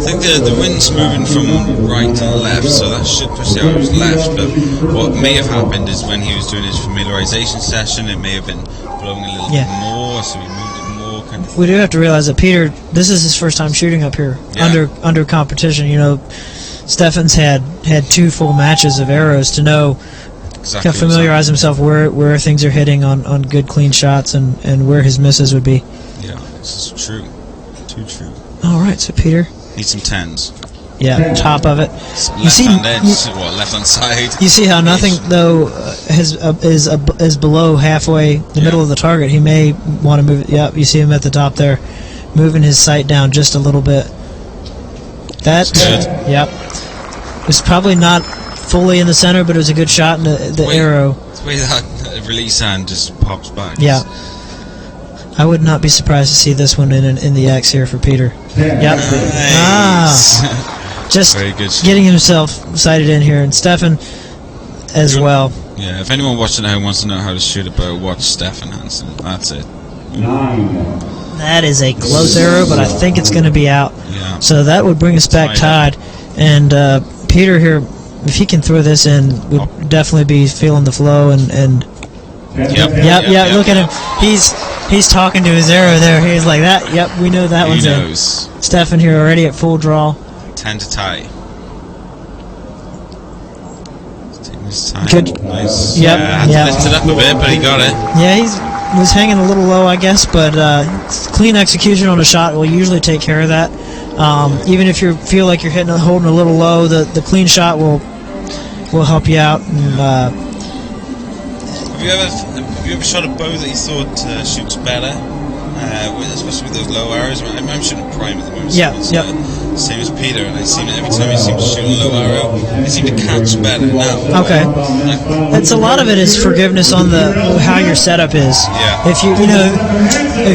think the wind's moving from right to left, so that should push the arrows left. But what may have happened is when he was doing his familiarization session, it may have been blowing a little bit more, so he moved it more. Kind of we do have to realize that Peter, this is his first time shooting up here under competition. You know, Stefan's had 2 full matches of arrows to know. Exactly, to familiarize himself where things are hitting on good clean shots and where his misses would be. Yeah, this is true. Too true. All right, so Peter. Need some 10s. Yeah, top of it. Left hand edge, left hand side. You see how nothing though is below halfway the middle of the target. He may want to move it. Yep, you see him at the top there, moving his sight down just a little bit. That's good. Yep. It's probably not fully in the center, but it was a good shot in the arrow. The way that release hand just pops back. Yeah. I would not be surprised to see this one in the X here for Peter. Yep. Nice. Just very good shot. getting himself sighted in here, and Stefan as well. Yeah, if anyone watching at home wants to know how to shoot a bow, watch Stefan Hansen. That's it. 9. That is a close arrow, but I think it's going to be out. Yeah. So that would bring us back tied. And Peter here, if he can throw this in, would definitely be feeling the flow and Yep. Look at him. He's talking to his arrow there. He's like that. Yep, we know that one's in. Stefan here already at full draw. 10 to tie. He's taking his time. Good. Nice. Yep. Had to lift it up a bit, but he got it. Yeah, he was hanging a little low, I guess, but clean execution on a shot will usually take care of that. Even if you feel like you're holding a little low, the clean shot will help you out. And, Have you ever shot a bow that you thought shoots better, especially with those low arrows? I'm shooting prime at the moment. Same as Peter, and I seem every time he seems to shoot a low arrow, I seem to catch better now. Okay, it's a lot of it is forgiveness on how your setup is. Yeah. If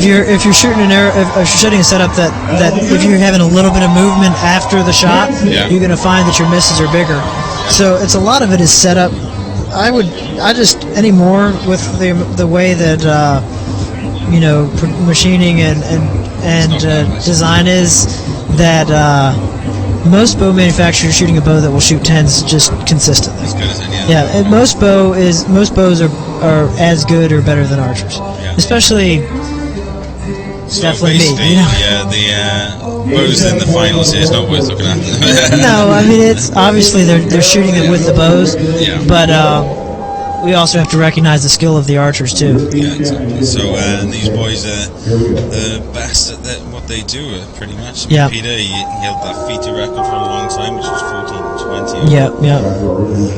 you're shooting an arrow, if you're shooting a setup that if you're having a little bit of movement after the shot, you're going to find that your misses are bigger. So it's a lot of it is setup. I just anymore with the way that machining and design is that most bow manufacturers shooting a bow that will shoot 10s just consistently. As good as any other. Yeah, and most bows are as good or better than archers, especially. So definitely me. The bows in the finals here is not worth looking at. No, I mean it's obviously they're shooting it with the bows, but we also have to recognize the skill of the archers too. Yeah, exactly. So these boys are the best at what they do, pretty much. I mean, Peter, he held that FITA record for a long time, which was 14-20. Yeah. Yeah,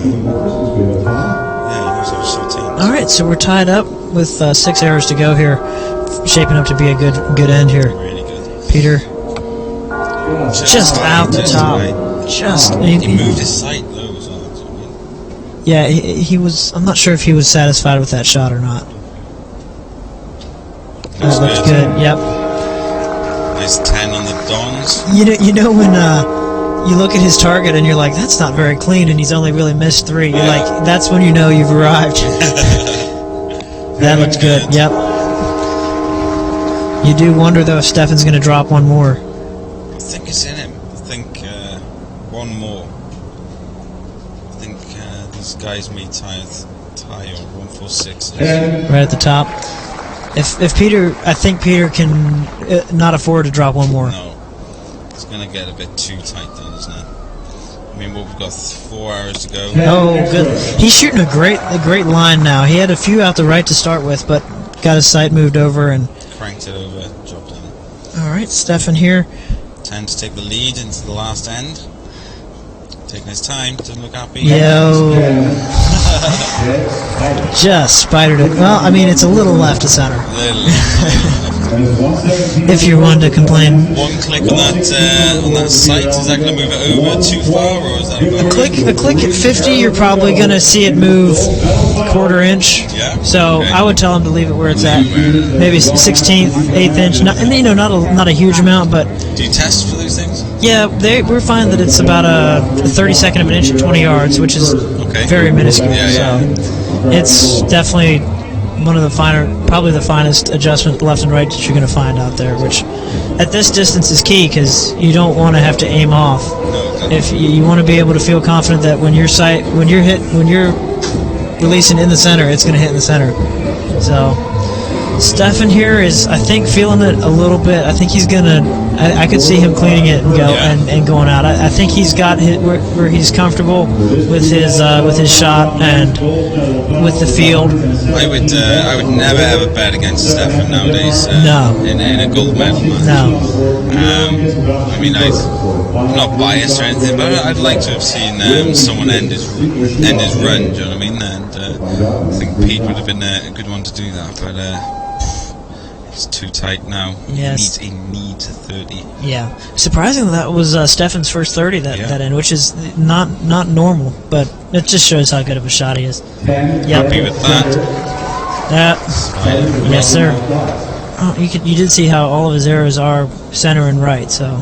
he knows how to shoot teams. All right, so we're tied up with 6 arrows to go here. Shaping up to be a good end here. Really good. Peter, just out the top. He moved his sight low as well. Yeah, he was. I'm not sure if he was satisfied with that shot or not. That looked good. Yep. Nice 10 on the Dons. You know when you look at his target and you're like, that's not very clean, and he's only really missed 3. You're like, that's when you know you've arrived. That looks good. Yep. You do wonder, though, if Stefan's going to drop one more. I think it's in him. I think one more. I think these guys may tie it. high on 146. Right at the top. If Peter, I think Peter can not afford to drop one more. No, it's going to get a bit too tight then, isn't it? I mean, we've got 4 hours to go. Oh, good. He's shooting a great line now. He had a few out the right to start with, but got his sight moved over and cranked it over, dropped in. All right, Stefan here. 10 to take the lead into the last end. Taking his time, doesn't look happy. Yo. Just spidered it. Well, I mean, it's a little left to center. If you're one to complain. One click on that sight, is that going to move it over too far, or is that a click at 50? You're probably going to see it move quarter inch. Yeah. So okay. I would tell him to leave it where it's at. Maybe 16th, 8th inch. Not a huge amount, but. Do you test for these things? Yeah, we find that it's about a 32nd of an inch at 20 yards, which is very minuscule. Yeah. So it's definitely one of the probably the finest adjustments left and right that you're going to find out there, which at this distance is key because you don't want to have to aim off. If you want to be able to feel confident that when you're releasing in the center, it's going to hit in the center. So Stefan here is, I think, feeling it a little bit. I think he's gonna. I could see him cleaning it and and going out. I think he's got where he's comfortable with his shot and with the field. I would never ever bet against Stefan nowadays. No. In a gold medal match. No. I mean, I'm not biased or anything, but I'd like to have seen someone end his run. Do you know what I mean? And I think Pete would have been a good one to do that, but. It's too tight now. Yes. He needs a 30. Yeah. Surprisingly, that was Stefan's first 30 that end, which is not normal, but it just shows how good of a shot he is. Happy with that. Yes, sir. Oh, you did see how all of his arrows are center and right, so.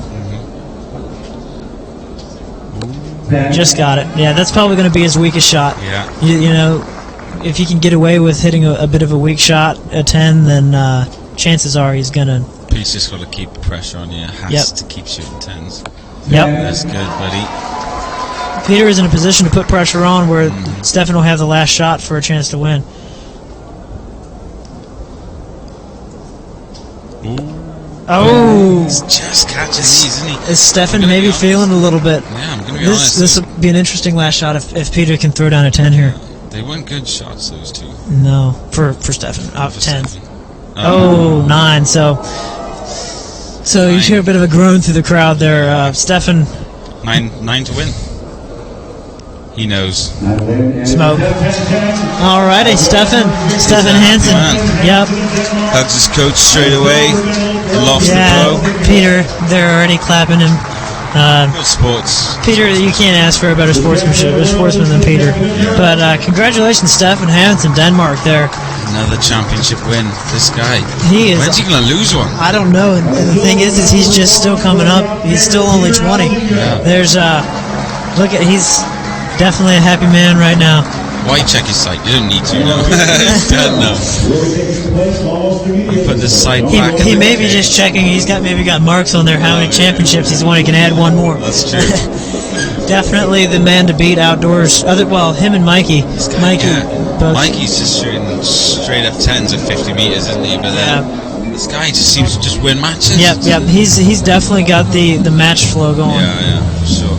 Just got it. Yeah, that's probably going to be his weakest shot. Yeah. You know, if he can get away with hitting a bit of a weak shot at 10, then chances are he's gonna. Pete's just got to keep the pressure on you. Has to keep shooting 10s. Yep. That's good, buddy. Peter is in a position to put pressure on where Stefan will have the last shot for a chance to win. Oh! He's just catching these, isn't he? Is Stefan maybe feeling a little bit? Yeah, I'm going to be honest. This will be an interesting last shot if Peter can throw down a 10 here. They weren't good shots, those two. No, for Stefan. 10. Oh, 9. So you hear a bit of a groan through the crowd there. Stefan. 9 to win. He knows. Smoke. Alrighty, Stefan Hansen. Yep. Hugs his coach straight away. Lost the pro. Peter, they're already clapping him. Good sports. Peter, you can't ask for a better sportsman than Peter. But congratulations, Stefan Hansen, Denmark there. Another championship win. This guy. He is. When's he going to lose one? I don't know. And the thing is he's just still coming up. He's still only 20. Yeah. There's he's definitely a happy man right now. Why check his sight? You don't need to, no. Don't know. You put the sight back. He may be just checking. He's maybe got marks on there how many championships he's won. He can add one more. That's true. Definitely the man to beat outdoors. Him and Mikey. Mikey's just shooting straight up 10s at 50 meters, isn't he? But this guy just seems to just win matches. Yep. He's definitely got the match flow going. Yeah, for sure.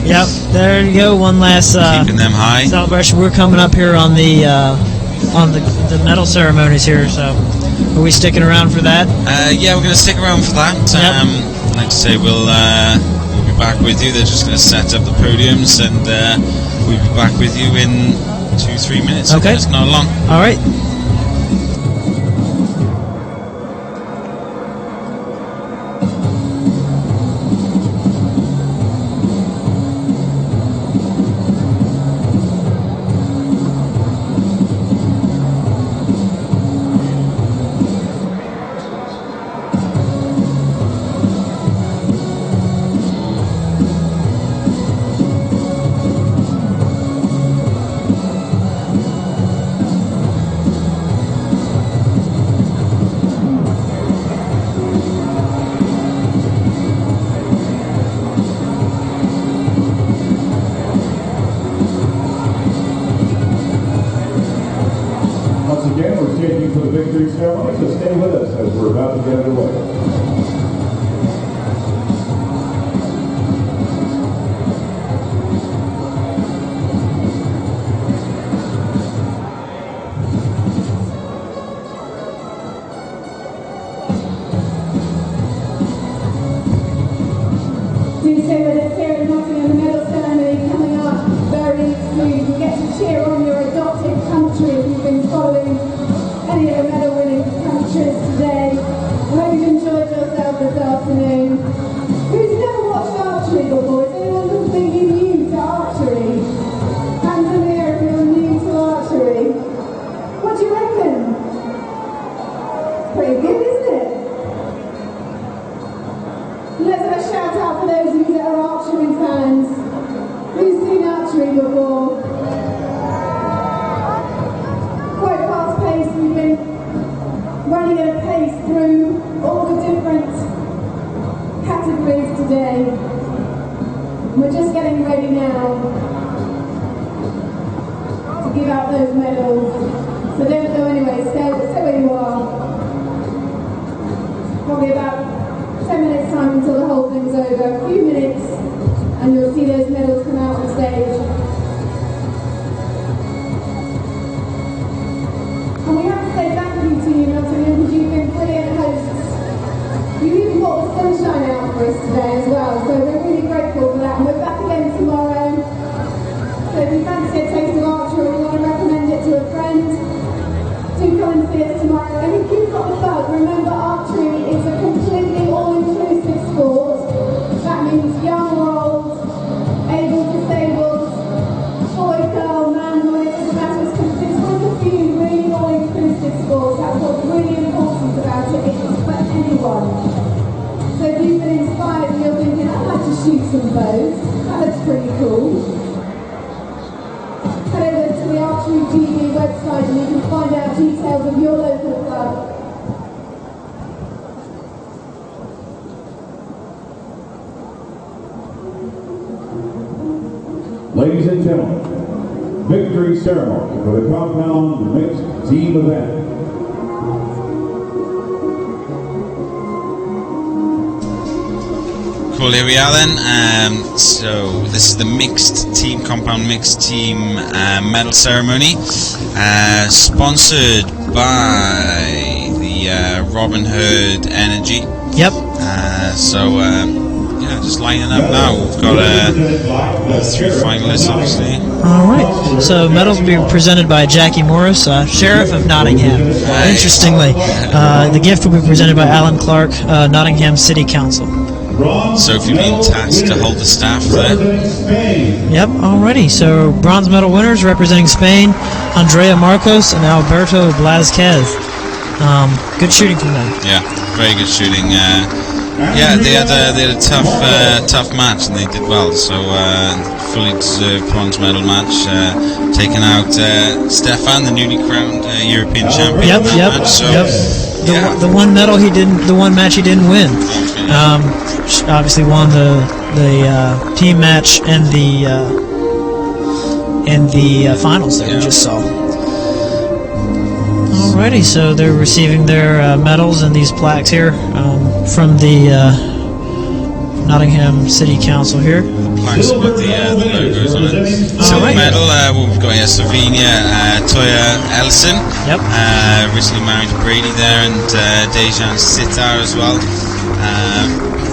Yep, there you go. One last keeping them high celebration. We're coming up here on the medal ceremonies here. So, are we sticking around for that? Yeah, we're going to stick around for that. Like I say, we'll be back with you. They're just going to set up the podiums, and we'll be back with you in 2-3 minutes. Okay, it's not long. All right. victory ceremony, so stay with us as we're about to get underway. Do stay with us here at Nottingham. The medal ceremony coming up very soon. You get to cheer on your adopted country if you've been following any of the medal winning countries today. I hope you've enjoyed yourself this afternoon. Who's never watched archery before? Is anyone completely new to archery? Hands in the air if you're new to archery. What do you reckon? Pretty good, isn't it? Let's have a shout out for those of you that are archery fans. Who's seen archery before? Quite fast paced. We've been running at a pace through all the different categories today. We're just getting ready now to give out those medals. So don't go anywhere. Stay where you are. Probably about 10 minutes time until the whole thing's over. A few minutes and you'll see those medals come out on stage. And we have to say thank you to you, Nottingham, because you've been brilliant hosts. You even brought the sunshine out for us today as well, so we're really grateful for that. And we're back again tomorrow. So if you fancy a taste of archery or you want to recommend it to a friend, do come and see us tomorrow. And if you've got the bug, remember archery is a completely all-inclusive sport. That means young or old, able, disabled, boy, girl, man, woman, it doesn't matter. It's one of the few really all-inclusive sports. That's what's really important about it. It's for anyone. So if you've been inspired and you're thinking, I'd like to shoot some bows, that looks pretty cool. Head over to the Archery TV website and you can find out details of your local club. Ladies and gentlemen, victory ceremony for the compound mixed team event. Cool, here we are then. So this is the compound mixed team medal ceremony, sponsored by the Robin Hood Energy. Yep. Yeah, just lining up now. We've got 3 finalists, obviously. All right. So medals will be presented by Jackie Morris, Sheriff of Nottingham. Interestingly, the gift will be presented by Alan Clark, Nottingham City Council. So if you've been tasked to hold the staff there. Yep, alrighty. So bronze medal winners representing Spain, Andrea Marcos and Alberto Blázquez. Good shooting from them. Yeah, very good shooting. Yeah, they had a tough match and they did well. So fully deserved bronze medal match, taking out Stefan, the newly crowned European champion. Yep. Match, so, yeah. The one medal he didn't, the one match he didn't win. Obviously won the team match and the finals that we just saw. Alrighty, so they're receiving their medals and these plaques here from the Nottingham City Council here. Plaques with the logos on it. Silver medal, we've got here Slovenia, Toya Elson. Yep. Recently married to Brady there, and Dejan Sitar as well.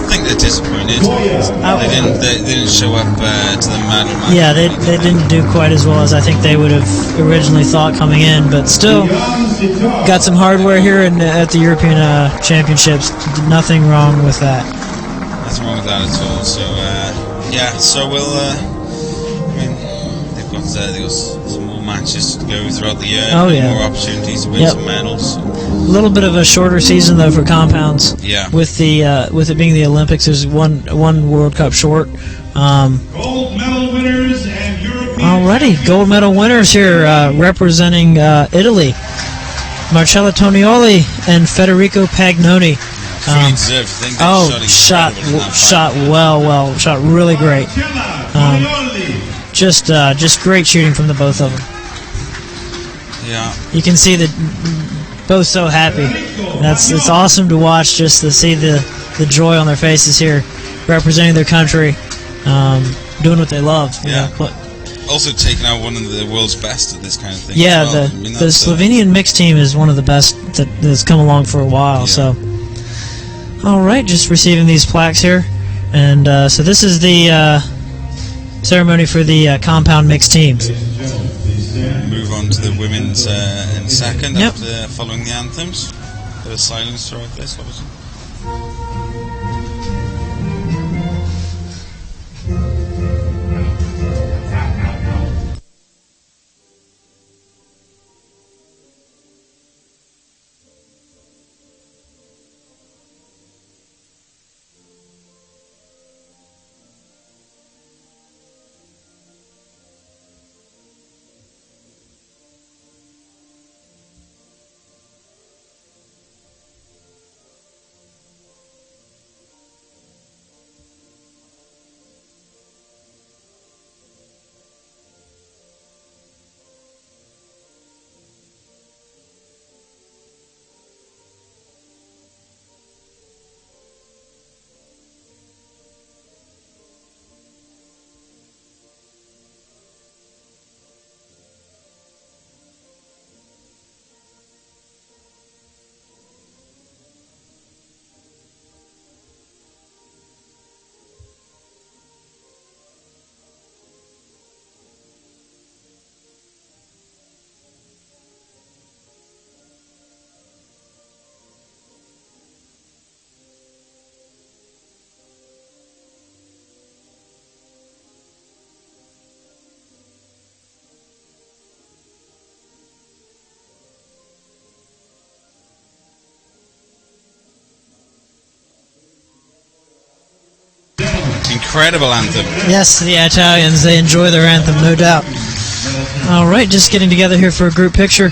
I think they're disappointed. They didn't show up to the medal match. Yeah, they didn't do quite as well as I think they would have originally thought coming in, but still got some hardware here at the European Championships. Nothing wrong with that. Nothing wrong with that at all. So yeah, so we'll. I mean, they've got some more matches to go throughout the year. Oh yeah, more opportunities to win some medals. A little bit of a shorter season though for compounds. Yeah. With it being the Olympics, there's one World Cup short. Gold medal winners and European. Alrighty, gold medal winners here representing Italy. Marcello Tonioli and Federico Pagnoni. Shot really great. Just great shooting from the both of them. Yeah. You can see that both so happy. It's awesome to watch, just to see the joy on their faces here, representing their country, doing what they love. Yeah. Also taking out one of the world's best at this kind of thing. Yeah, as well. the Slovenian mixed team is one of the best that's come along for a while. So, all right, just receiving these plaques here, and so this is the ceremony for the compound mixed teams. Move on to the women's in a second after following the anthems. Bit of silence throughout this, obviously. Incredible anthem. Yes, the Italians, they enjoy their anthem, no doubt. All right, just getting together here for a group picture.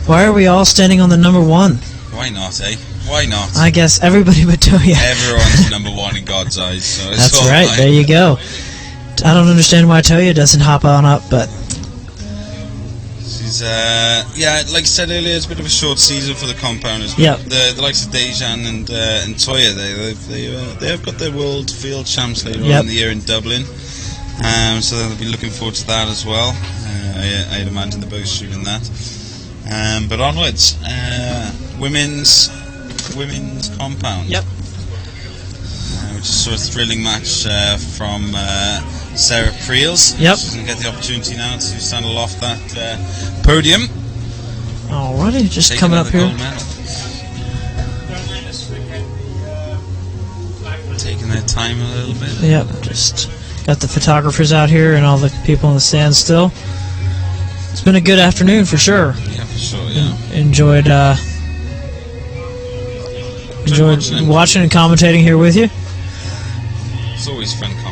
Why are we all standing on the number one? Why not, eh? Why not? I guess everybody but Toya. Everyone's number one in God's eyes. So it's That's all right, fine. there you go. I don't understand why Toya doesn't hop on up, but... She's, like I said earlier, it's a bit of a short season for the compounders. Yeah. The likes of Dejan and Toya, they have got their world field champs later on in the year in Dublin. So they'll be looking forward to that as well. I'd imagine they're both shooting that. But onwards, women's compound. Yep. Which is sort of a thrilling match from Sarah Preels. Yep. She's going to get the opportunity now to stand aloft that podium. Alrighty, just Take coming up another here. gold medal. Taking their time a little bit. Yep, just got the photographers out here and all the people in the stands still. It's been a good afternoon for sure. Yeah, for sure, yeah. Enjoyed watching and commentating here with you. It's always fun commentating.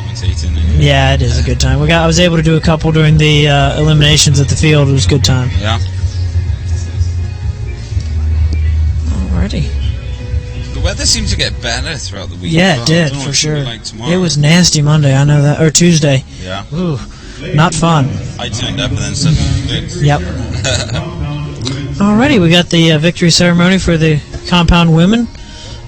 Anyway. Yeah, it is a good time. I was able to do a couple during the eliminations at the field. It was a good time. Yeah. Alrighty. The weather seemed to get better throughout the week. Yeah, well. it did, for sure. It was nasty Monday, I know that. Or Tuesday. Yeah. Ooh, not fun. I turned up and then suddenly... Yep. Alrighty, we got the victory ceremony for the compound women.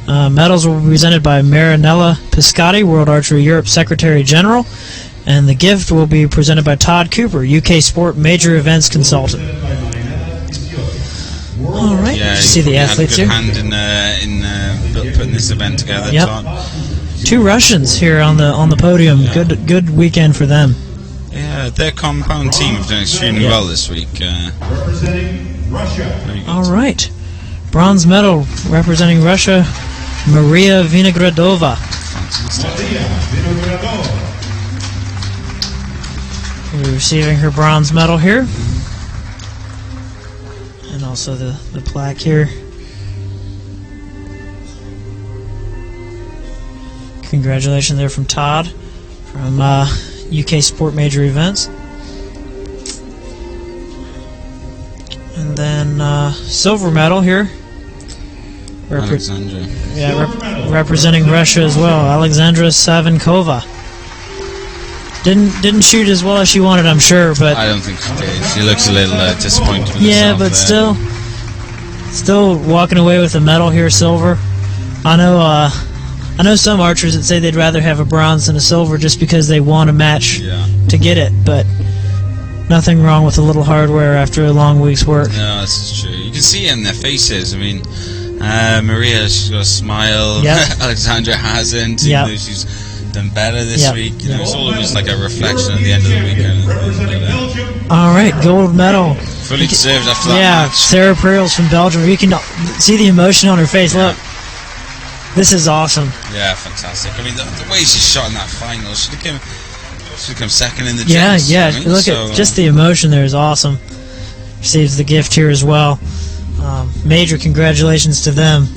Medals will be presented by Marinella Piscotti, World Archery Europe Secretary General, and the gift will be presented by Todd Cooper, UK Sport Major Events Consultant. All right, Yeah, see the athletes had a here. good hand in putting this event together. Yep. Todd. 2 Russians here on the podium. Yeah. Good weekend for them. Yeah, their compound team have done extremely well this week. Representing Russia. Very good. All right, bronze medal representing Russia, Maria Vinogradova. We're receiving her bronze medal here. And also the plaque here. Congratulations there from Todd from UK Sport Major Events. And then silver medal here. Alexandra. Representing Russia as well, Alexandra SAVENKOVA. Didn't shoot as well as she wanted, I'm sure, but I don't think she did. She looks a little disappointed with yeah, herself but there. still, Still walking away with a medal here, silver. I know some archers that say they'd rather have a bronze than a silver just because they want a match to get it, but nothing wrong with a little hardware after a long week's work. No, this is true. You can see it in their faces. I mean, Maria, she's got a smile. Yep. Alexandra hasn't. Yep. Even though she's done better this Yep. week. You know, it's almost like a reflection at the end of the weekend. All right, gold medal. Fully deserved after that match. Sarah Pearls from Belgium. You can see the emotion on her face. Look, this is awesome. Yeah, fantastic. I mean, the way she shot in that final, she'd have come second in the gents. Yeah. I mean, Look at just the emotion there is awesome. Receives the gift here as well. Major congratulations to them,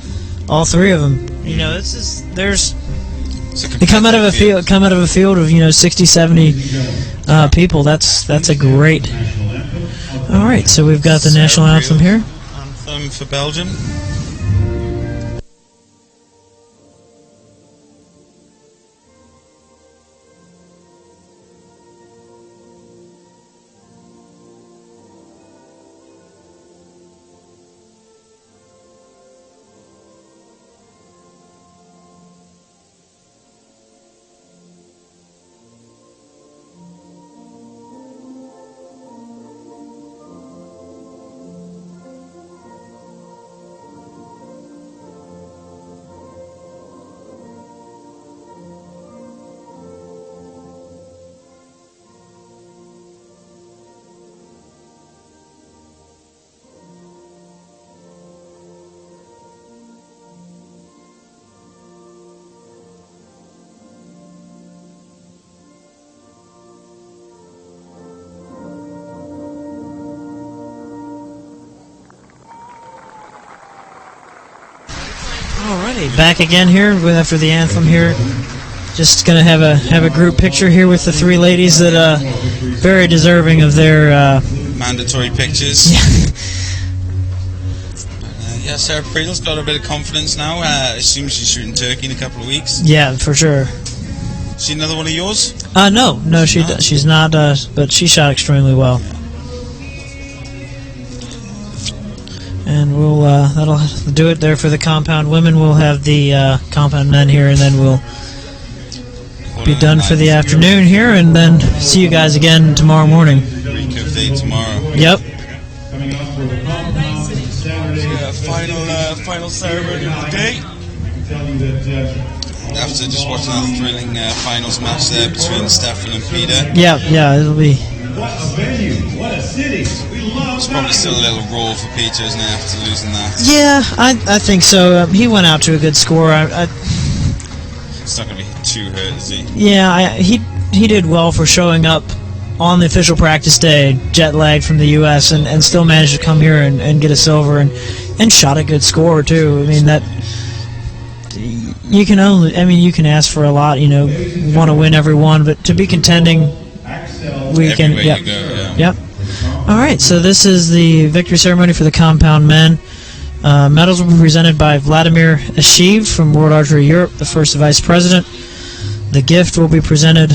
all three of them. You know, they come out of a field of 60, 70 people. That's a great. All right, so we've got the national anthem here. Anthem for Belgium. Alrighty, back again here after the anthem here. Just gonna have a group picture here with the three ladies that very deserving of their mandatory pictures. Yeah, Sarah Friedl's got a bit of confidence now. I assume she's shooting Turkey in a couple of weeks. Yeah, for sure. Is she another one of yours? No, she's not. But she shot extremely well. And we'll that'll do it there for the compound women. We'll have the compound men here, and then we'll be done for the afternoon here, and then see you guys again tomorrow morning. Recurve day tomorrow. Yep. Final ceremony of the day. After just watching that thrilling finals match there between Stefan and Peter. Yeah, it'll be. What a venue, what a city. It's probably still a little raw for Peter, isn't it, after losing that? Yeah, I think so. He went out to a good score. It's not going to be too hurt, is he? Yeah, he did well for showing up on the official practice day, jet lagged from the U.S., and still managed to come here and get a silver and shot a good score too. I mean, that you can ask for a lot. You know, want to win every one, but to be contending. Everywhere you go, Yep. All right, so this is the victory ceremony for the compound men. Medals will be presented by Vladimir Asheev from World Archery Europe, the first vice president. The gift will be presented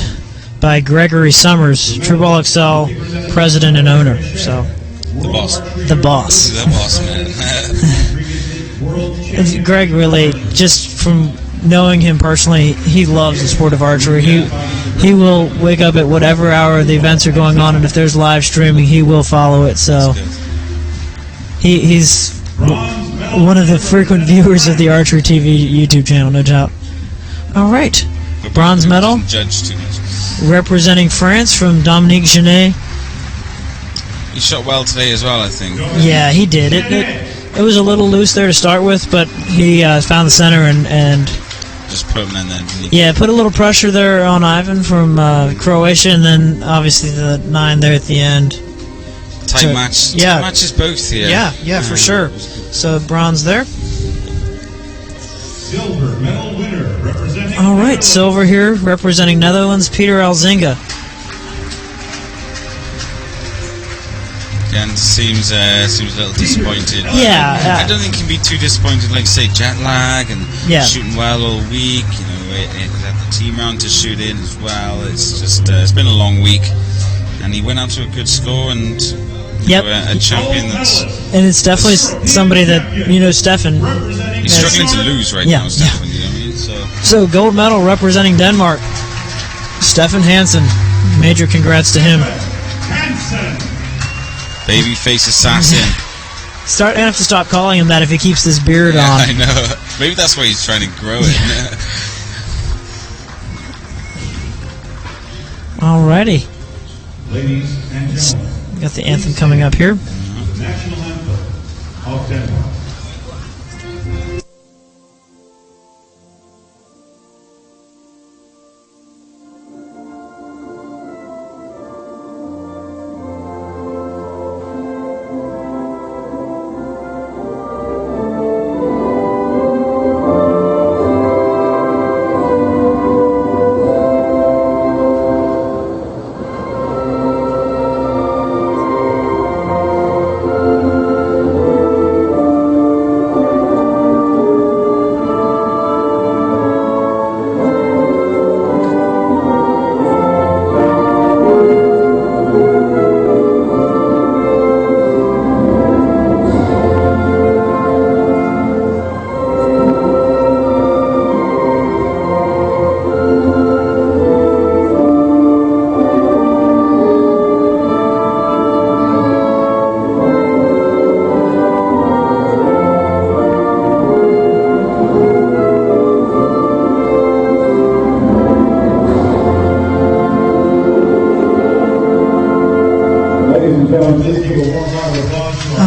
by Gregory Summers, True Ball XL president and owner. So the boss. The boss. The boss, man. Greg really, just from knowing him personally, he loves the sport of archery. He will wake up at whatever hour the events are going on, and if there's live streaming, he will follow it. So he's one of the frequent viewers of the Archery TV YouTube channel, no doubt. All right, bronze medal representing France from Dominique Genet. He shot well today as well, I think. Yeah, he did. It was a little loose there to start with, but he found the center and just put him in there. Yeah, put a little pressure there on Ivan from Croatia, and then obviously the 9 there at the end. Tight match. Yeah. Tight matches both here. Yeah, for sure. So bronze there. Silver medal winner representing. All right, silver here representing Netherlands, Peter Alzinga. Again, seems a little disappointed. Yeah. I don't think he can be too disappointed. Like say jet lag and shooting well all week. You know, it had the team round to shoot in as well. It's just it's been a long week, and he went out to a good score, and Yep. A champion that's... And it's definitely somebody that, you know, Stefan. He's struggling to lose right now, Stefan. You know what I mean? So gold medal representing Denmark, Stefan Hansen. Major congrats to him. Babyface assassin. I have to stop calling him that if he keeps this beard on. I know. Maybe that's why he's trying to grow it. Alrighty. Ladies and gentlemen, Got the anthem coming up here. the national anthem of Denmark.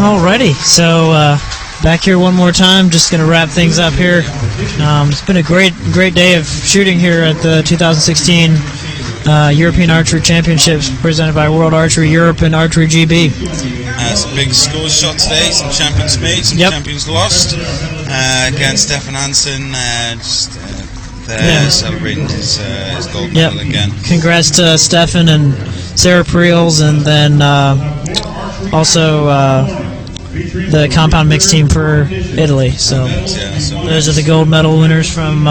Alrighty, so back here one more time. Just going to wrap things up here. It's been a great day of shooting here at the 2016 European Archery Championships presented by World Archery Europe and Archery GB. Some big scores shot today, some champions made, some champions lost. Again, Stefan Hansen celebrating his gold medal again. Congrats to Stefan and Sarah Priels, and then also the compound mix team for Italy. So those are the gold medal winners from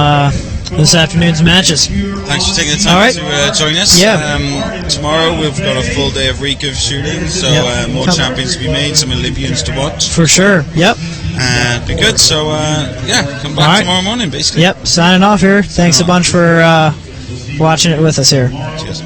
this afternoon's matches. Thanks for taking the time to join us. Tomorrow we've got a full day of recurve shooting, so more champions to be made, some Olympians to watch. For sure, be good, so come back tomorrow morning, basically. Signing off here. Thanks a bunch for watching it with us here. Cheers.